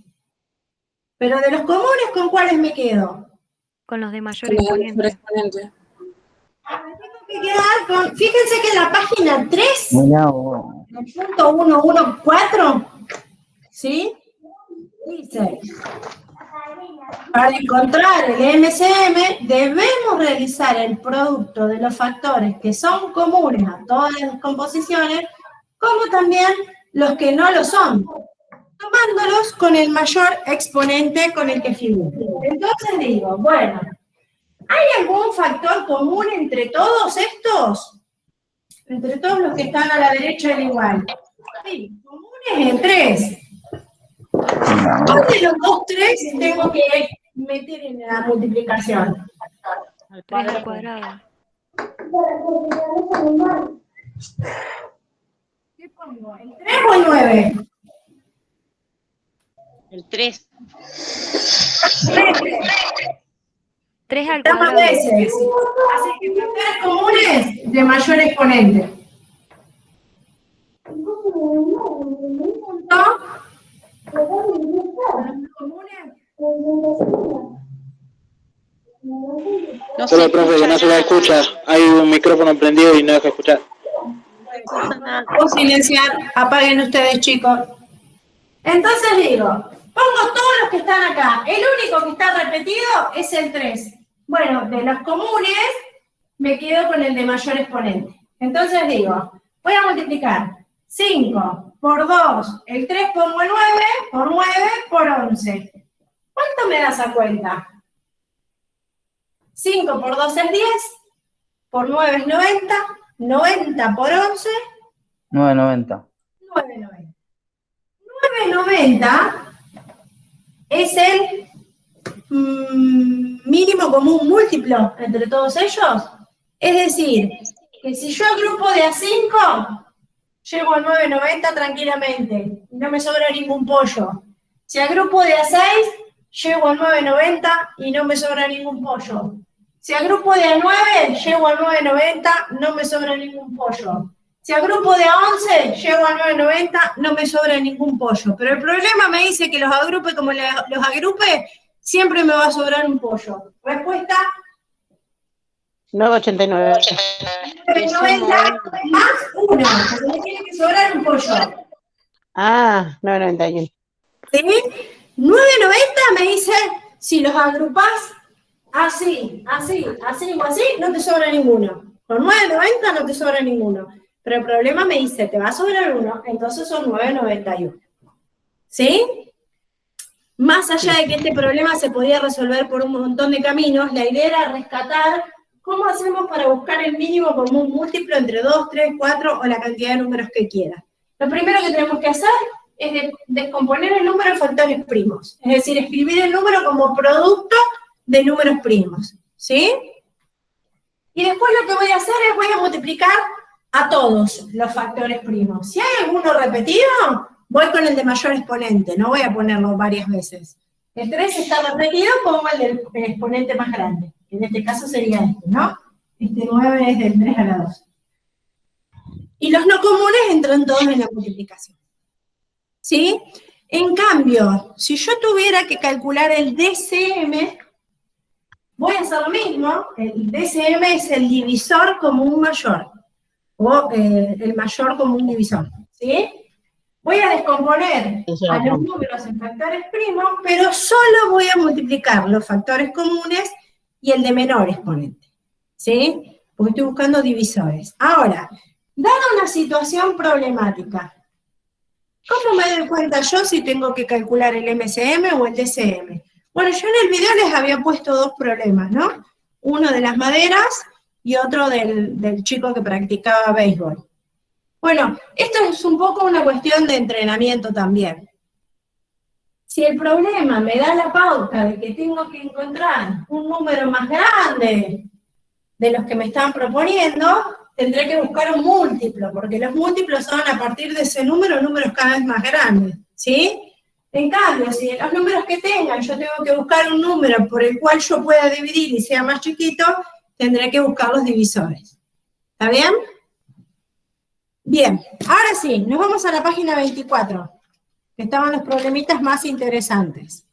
Pero de los comunes, ¿con cuáles me quedo? Con los de mayor Con su mayor exponente. exponente. Me tengo que quedar con... Fíjense que en la página 3, Mirá vos. en el punto 114, ¿sí? Dice, para encontrar el MCM debemos realizar el producto de los factores que son comunes a todas las descomposiciones, como también los que no lo son, tomándolos con el mayor exponente con el que figure. Entonces digo, bueno, ¿hay algún factor común entre todos estos? Entre todos los que están a la derecha del igual. Sí, comunes en 3. ¿Cuál de los dos 3 tengo que meter en la multiplicación? 3 al cuadrado. ¿Qué pongo? ¿El 3 o el 9? El 3. 3 al Está más cuadrado. veces. Así que factores comunes de mayor exponente. Punto. No Solo se el profe que escucha no se la nada. escucha. Hay un micrófono prendido y no deja escuchar. Puedo silenciar, apaguen ustedes, chicos. Entonces digo, pongo todos los que están acá. El único que está repetido es el 3. Bueno, de los comunes me quedo con el de mayor exponente. Entonces digo, voy a multiplicar 5 por 2, el 3 pongo 9, por 9 por 11. ¿Cuánto me da esa cuenta? 5 por 2 es 10, por 9 es 90, 90 por 11, 990. 990. 990 es el mínimo común múltiplo entre todos ellos. Es decir, que si yo agrupo de a 5, llego a 990 tranquilamente y no me sobra ningún pollo. Si agrupo de a 6, llego a 990 y no me sobra ningún pollo. Si agrupo de a 9, llego a 990, no me sobra ningún pollo. Si agrupo de a 11, llego a 990, no me sobra ningún pollo. Pero el problema me dice que los agrupe como los agrupe, siempre me va a sobrar un pollo. Respuesta, 989. 990 más 1, porque me tiene que sobrar un pollo. Ah, 991. ¿Sí? 990 me dice, si los agrupás así, así, así o así, no te sobra ninguno. Con 990 no te sobra ninguno. Pero el problema me dice, te va a sobrar uno, entonces son 991. ¿Sí? Más allá de que este problema se podía resolver por un montón de caminos, la idea era rescatar cómo hacemos para buscar el mínimo común múltiplo entre 2, 3, 4 o la cantidad de números que quiera. Lo primero que tenemos que hacer es descomponer el número en factores primos, es decir, escribir el número como producto de números primos, ¿sí? Y después lo que voy a hacer es voy a multiplicar a todos los factores primos. Si hay alguno repetido, voy con el de mayor exponente, no voy a ponerlo varias veces. El 3 está repetido, pongo el del exponente más grande, que en este caso sería este, ¿no? Este 9 es del 3 a la 2. Y los no comunes entran todos en la multiplicación. ¿Sí? En cambio, si yo tuviera que calcular el DCM, voy a hacer lo mismo. El DCM es el divisor común mayor, o el mayor común divisor, ¿sí? Voy a descomponer a los números en factores primos, pero solo voy a multiplicar los factores comunes y el de menor exponente, ¿sí? Porque estoy buscando divisores. Ahora, dada una situación problemática, ¿cómo me doy cuenta yo si tengo que calcular el MCM o el DCM? Bueno, yo en el video les había puesto dos problemas, ¿no? Uno de las maderas y otro del chico que practicaba béisbol. Bueno, esto es un poco una cuestión de entrenamiento también. Si el problema me da la pauta de que tengo que encontrar un número más grande de los que me están proponiendo, tendré que buscar un múltiplo, porque los múltiplos son a partir de ese número, números cada vez más grandes, ¿sí? En cambio, si en los números que tengan yo tengo que buscar un número por el cual yo pueda dividir y sea más chiquito, tendré que buscar los divisores. ¿Está bien? Bien, ahora sí, nos vamos a la página 24, que estaban los problemitas más interesantes.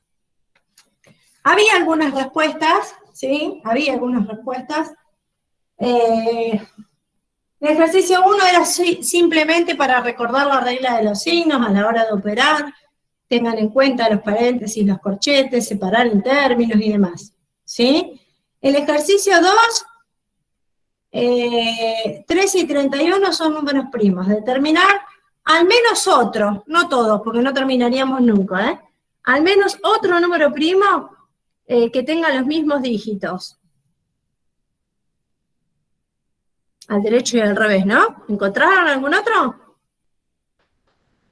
Había algunas respuestas, ¿sí? Había algunas respuestas. El ejercicio 1 era simplemente para recordar la regla de los signos a la hora de operar, tengan en cuenta los paréntesis, los corchetes, separar en términos y demás, ¿sí? El ejercicio 2, 3 y 31 son números primos, determinar al menos otro, no todos, porque no terminaríamos nunca, ¿eh? Al menos otro número primo que tenga los mismos dígitos. Al derecho y al revés, ¿no? ¿Encontraron algún otro?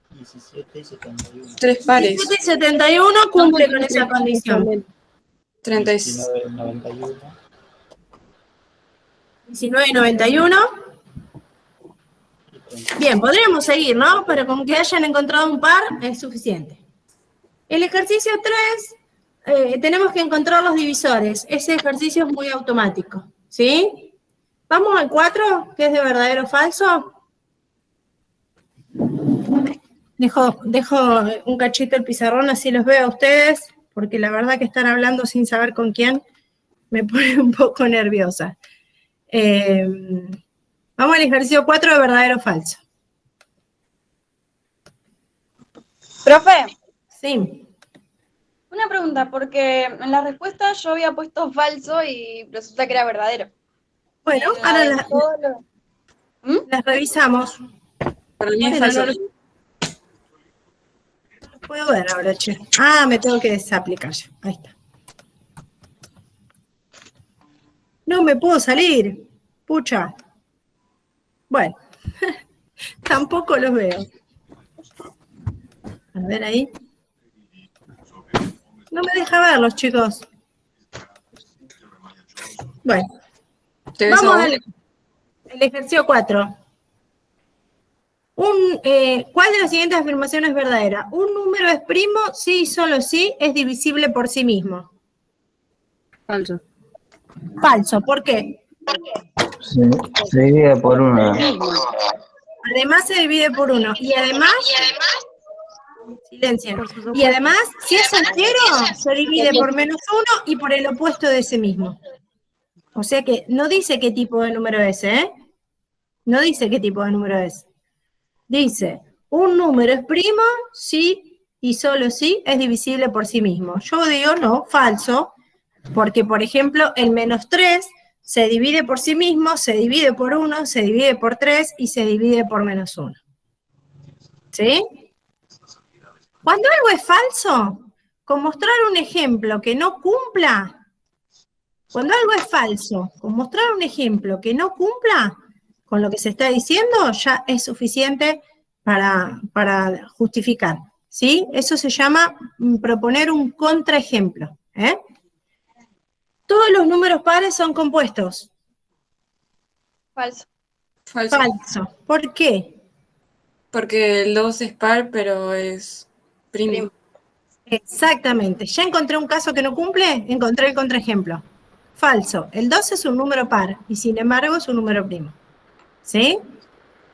17 y 71. 3 pares. 17 y 71 cumple con esa condición. 36. 19 y 91. 19 y 91. Bien, podríamos seguir, ¿no? Pero con que hayan encontrado un par es suficiente. El ejercicio 3, tenemos que encontrar los divisores. Ese ejercicio es muy automático, ¿sí? Vamos al 4, que es de verdadero o falso. Dejo un cachito el pizarrón, así los veo a ustedes, porque la verdad que estar hablando sin saber con quién me pone un poco nerviosa. Vamos al ejercicio 4 de verdadero o falso. Profe. Sí. Una pregunta, porque en la respuesta yo había puesto falso y resulta que era verdadero. Bueno, ahora las revisamos. Para mí es falso. No lo puedo ver ahora, che. Ah, me tengo que desaplicar ya. Ahí está. No me puedo salir. Pucha. Bueno, tampoco los veo. A ver ahí. No me deja verlos, chicos. Bueno. Vamos al ejercicio 4. ¿Cuál de las siguientes afirmaciones es verdadera? Un número es primo si y solo si es divisible por sí mismo. Falso. Falso, ¿por qué? Se divide por 1. Además se divide por 1. Y además, silencio. Y además, si es entero, se divide por menos 1 y por el opuesto de ese mismo. O sea que no dice qué tipo de número es, ¿eh? No dice qué tipo de número es. Dice, un número es primo si y solo si es divisible por sí mismo. Yo digo no, falso, porque por ejemplo el -3 se divide por sí mismo, se divide por 1, se divide por 3 y se divide por -1. ¿Sí? Cuando algo es falso, con mostrar un ejemplo que no cumpla, cuando algo es falso, con mostrar un ejemplo que no cumpla con lo que se está diciendo, ya es suficiente para justificar, ¿sí? Eso se llama proponer un contraejemplo, ¿eh? Todos los números pares son compuestos. Falso. Falso. Falso. ¿Por qué? Porque el 2 es par, pero es primo. Exactamente. Ya encontré un caso que no cumple, encontré el contraejemplo. Falso. El 2 es un número par y sin embargo es un número primo. ¿Sí?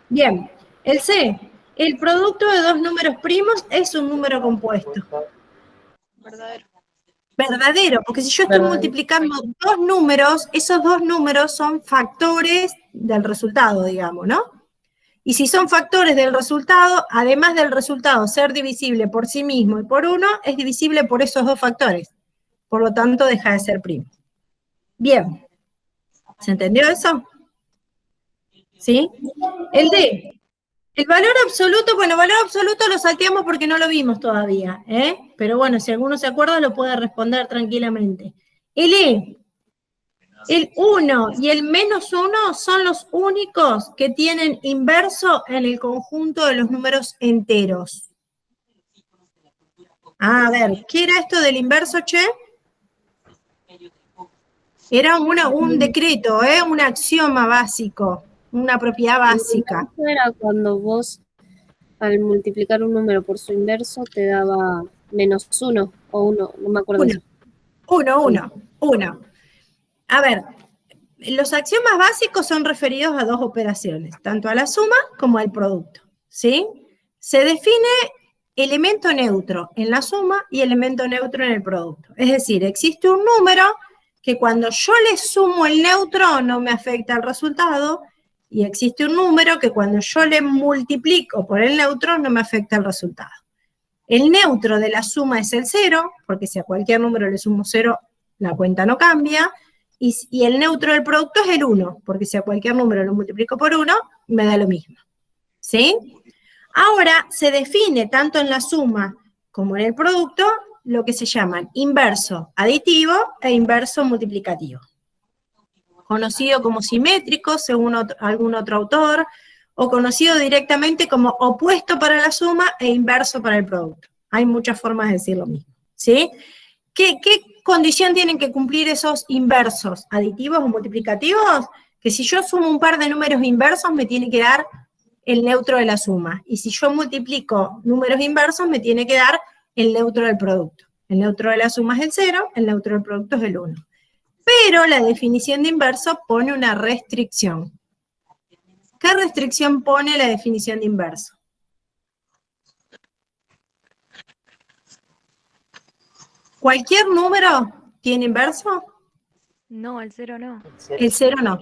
Bien. El C. El producto de dos números primos es un número compuesto. Verdadero. Verdadero, porque si yo estoy multiplicando dos números, esos dos números son factores del resultado, digamos, ¿no? Y si son factores del resultado, además del resultado ser divisible por sí mismo y por uno, es divisible por esos dos factores. Por lo tanto, deja de ser primo. Bien. ¿Se entendió eso? ¿Sí? El D. El valor absoluto, bueno, valor absoluto lo salteamos porque no lo vimos todavía, ¿eh? Pero bueno, si alguno se acuerda lo puede responder tranquilamente. El E. El 1 y el -1 son los únicos que tienen inverso en el conjunto de los números enteros. A ver, ¿qué era esto del inverso, che? Era un decreto, un axioma básico, una propiedad básica. Era cuando vos, al multiplicar un número por su inverso, te daba -1 o 1, no me acuerdo. 1. A ver, los axiomas básicos son referidos a dos operaciones, tanto a la suma como al producto, ¿sí? Se define elemento neutro en la suma y elemento neutro en el producto. Es decir, existe un número que cuando yo le sumo el neutro no me afecta el resultado, y existe un número que cuando yo le multiplico por el neutro no me afecta el resultado. El neutro de la suma es el 0, porque si a cualquier número le sumo 0, la cuenta no cambia, y el neutro del producto es el 1, porque si a cualquier número lo multiplico por 1, me da lo mismo. ¿Sí? Ahora se define tanto en la suma como en el producto lo que se llaman inverso aditivo e inverso multiplicativo. Conocido como simétrico, según algún otro autor, o conocido directamente como opuesto para la suma e inverso para el producto. Hay muchas formas de decir lo mismo, ¿sí? ¿Qué condición tienen que cumplir esos inversos, aditivos o multiplicativos? Que si yo sumo un par de números inversos, me tiene que dar el neutro de la suma. Y si yo multiplico números inversos, me tiene que dar el neutro del producto. El neutro de la suma es el 0, el neutro del producto es el 1. Pero la definición de inverso pone una restricción. ¿Qué restricción pone la definición de inverso? ¿Cualquier número tiene inverso? No, el 0 no. El 0 no.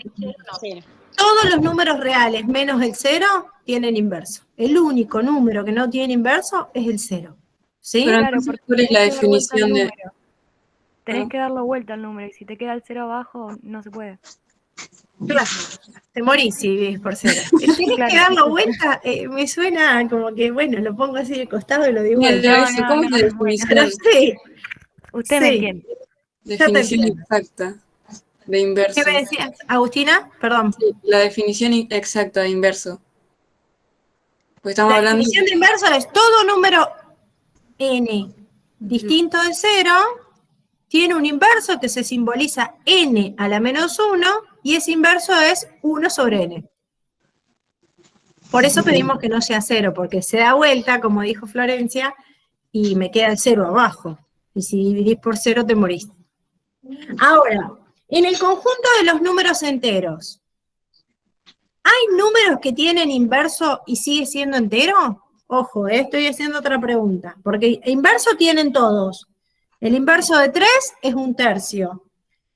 Todos los números reales menos el 0 tienen inverso. El único número que no tiene inverso es el 0. ¿Sí? Pero Claro, entonces, porque ¿cuál es la tenés que dar vuelta al definición de...? número. Tenés que darle vuelta al número, y si te queda el 0 abajo, no se puede. Claro, te morís si vivís por 0. Tienes Claro. que darlo vuelta, me suena como que, bueno, lo pongo así de costado y lo digo. ¿Cómo es la definición? Pero sí. Usted me Sí. entiende. Definición entiendo. exacta de inverso. ¿Qué me decías, Agustina? Perdón. Sí, la definición exacta de inverso. Pues estamos La hablando... definición de inverso es todo número n distinto de 0 tiene un inverso que se simboliza n a la menos 1 y ese inverso es 1 sobre n. Por eso pedimos que no sea 0, porque se da vuelta, como dijo Florencia, y me queda el 0 abajo. Y si dividís por 0 te morís. Ahora, en el conjunto de los números enteros, ¿hay números que tienen inverso y sigue siendo entero? Ojo, estoy haciendo otra pregunta, porque inverso tienen todos. El inverso de 3 es 1/3.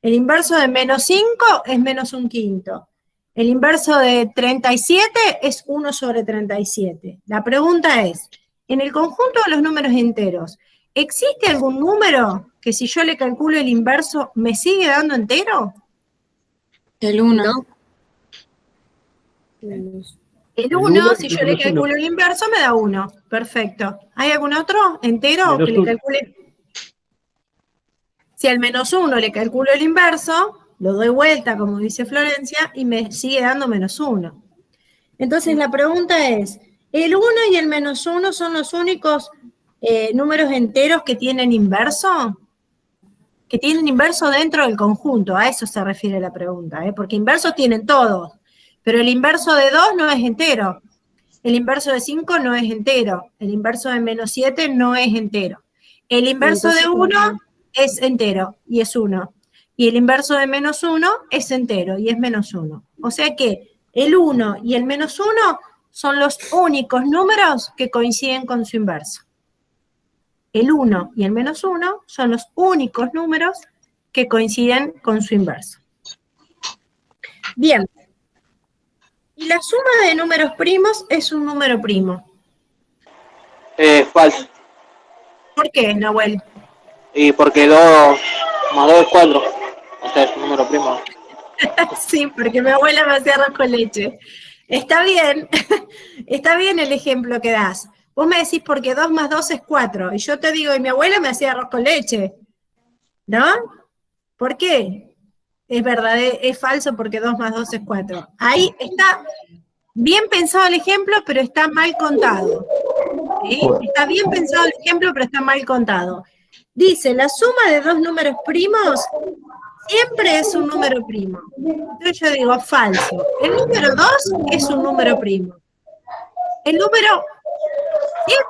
El inverso de -5 es -1/5. El inverso de 37 es 1 sobre 37. La pregunta es, en el conjunto de los números enteros, ¿existe algún número que si yo le calculo el inverso me sigue dando entero? El 1. No. El 1, si yo le calculo el inverso, me da 1. Perfecto. ¿Hay algún otro entero que le calcule? Si al menos 1 le calculo el inverso, lo doy vuelta, como dice Florencia, y me sigue dando menos 1. Entonces la pregunta es, ¿el 1 y el menos 1 son los únicos números enteros que tienen inverso? Que tienen inverso dentro del conjunto, a eso se refiere la pregunta, porque inversos tienen todos, pero el inverso de 2 no es entero, el inverso de 5 no es entero, el inverso de menos 7 no es entero, el inverso de 1 es entero y es 1, y el inverso de menos 1 es entero y es menos 1. O sea que el 1 y el menos 1 son los únicos números que coinciden con su inverso. El 1 y el menos 1 son los únicos números que coinciden con su inverso. Bien. Y la suma de números primos es un número primo. Falso. ¿Por qué, Nahuel? Y porque 2 más 2 es 4. O sea, es un número primo. Sí, porque mi abuela me hacía arroz con leche. Está bien el ejemplo que das. Vos me decís porque 2 más 2 es 4, y yo te digo, y mi abuela me hacía arroz con leche, ¿no? ¿Por qué? Es verdad, es falso porque 2 más 2 es 4. Ahí está bien pensado el ejemplo, pero está mal contado. ¿Sí? Está bien pensado el ejemplo, pero está mal contado. Dice, la suma de dos números primos siempre es un número primo. Entonces yo digo, falso. El número 2 es un número primo. El número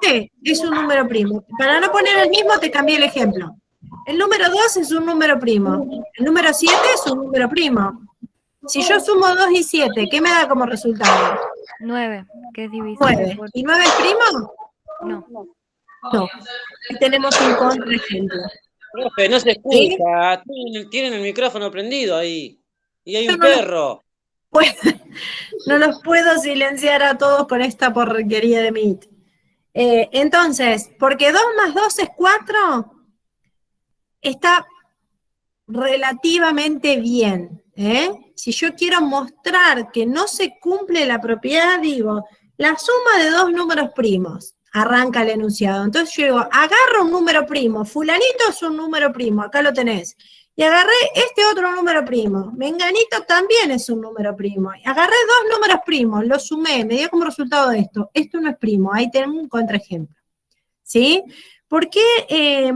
7 es un número primo. Para no poner el mismo, te cambié el ejemplo. El número 2 es un número primo. El número 7 es un número primo. Si yo sumo 2 y 7, ¿qué me da como resultado? 9, que es divisible 9. por... ¿Y 9 es primo? No. No. Y tenemos un contraejemplo. Profe, no se escucha. Tienen el micrófono prendido ahí. Y hay un perro. No los puedo silenciar a todos con esta porquería de Meet. Entonces, porque 2 más 2 es 4, está relativamente bien. Si yo quiero mostrar que no se cumple la propiedad, digo, la suma de dos números primos. Arranca el enunciado. Entonces yo digo, agarro un número primo, fulanito es un número primo, acá lo tenés. Y agarré este otro número primo, menganito también es un número primo. Y agarré dos números primos, los sumé, me dio como resultado esto. Esto no es primo, ahí tenemos un contraejemplo. ¿Sí? ¿Por qué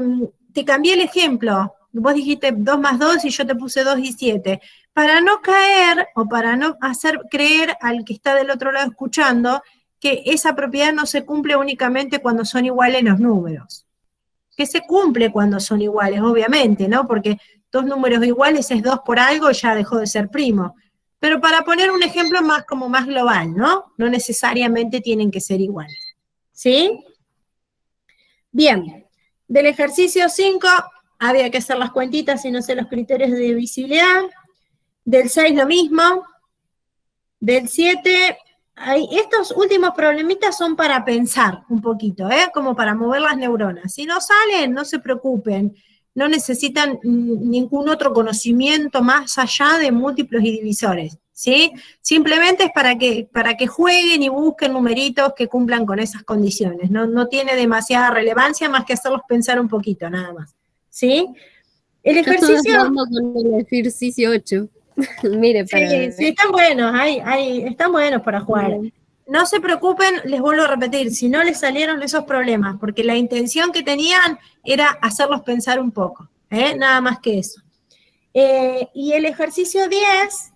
te cambié el ejemplo? Vos dijiste 2 más 2 y yo te puse 2 y 7. Para no caer o para no hacer creer al que está del otro lado escuchando que esa propiedad no se cumple únicamente cuando son iguales los números. Que se cumple cuando son iguales, obviamente, ¿no? Porque dos números iguales es 2 por algo y ya dejó de ser primo. Pero para poner un ejemplo más como más global, ¿no? No necesariamente tienen que ser iguales. ¿Sí? Bien. Del ejercicio 5 había que hacer las cuentitas y no sé los criterios de divisibilidad. Del 6 lo mismo. Del 7... estos últimos problemitas son para pensar un poquito, como para mover las neuronas. Si no salen, no se preocupen, no necesitan ningún otro conocimiento más allá de múltiplos y divisores, ¿sí? Simplemente es para que jueguen y busquen numeritos que cumplan con esas condiciones. No tiene demasiada relevancia más que hacerlos pensar un poquito, nada más, ¿sí? El ejercicio... Vamos con el ejercicio 8. Mire, para sí, están buenos, están buenos para jugar. No se preocupen, les vuelvo a repetir, si no les salieron esos problemas, porque la intención que tenían era hacerlos pensar un poco, nada más que eso. Y el ejercicio 10,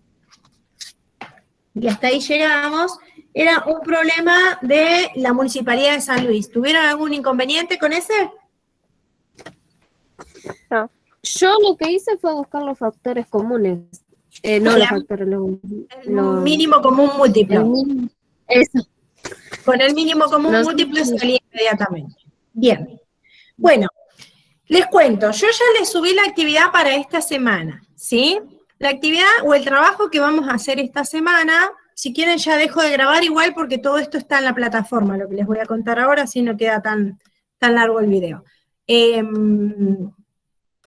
y hasta ahí llegamos, era un problema de la Municipalidad de San Luis. ¿Tuvieron algún inconveniente con ese? No. Yo lo que hice fue buscar los factores comunes. No los factores, los mínimo común múltiplo. Eso. Con el mínimo común múltiplo salía inmediatamente. Bien. Bueno, les cuento, yo ya les subí la actividad para esta semana, ¿sí? La actividad o el trabajo que vamos a hacer esta semana si quieren ya dejo de grabar igual porque todo esto está en la plataforma, lo que les voy a contar ahora, así no queda tan largo el video.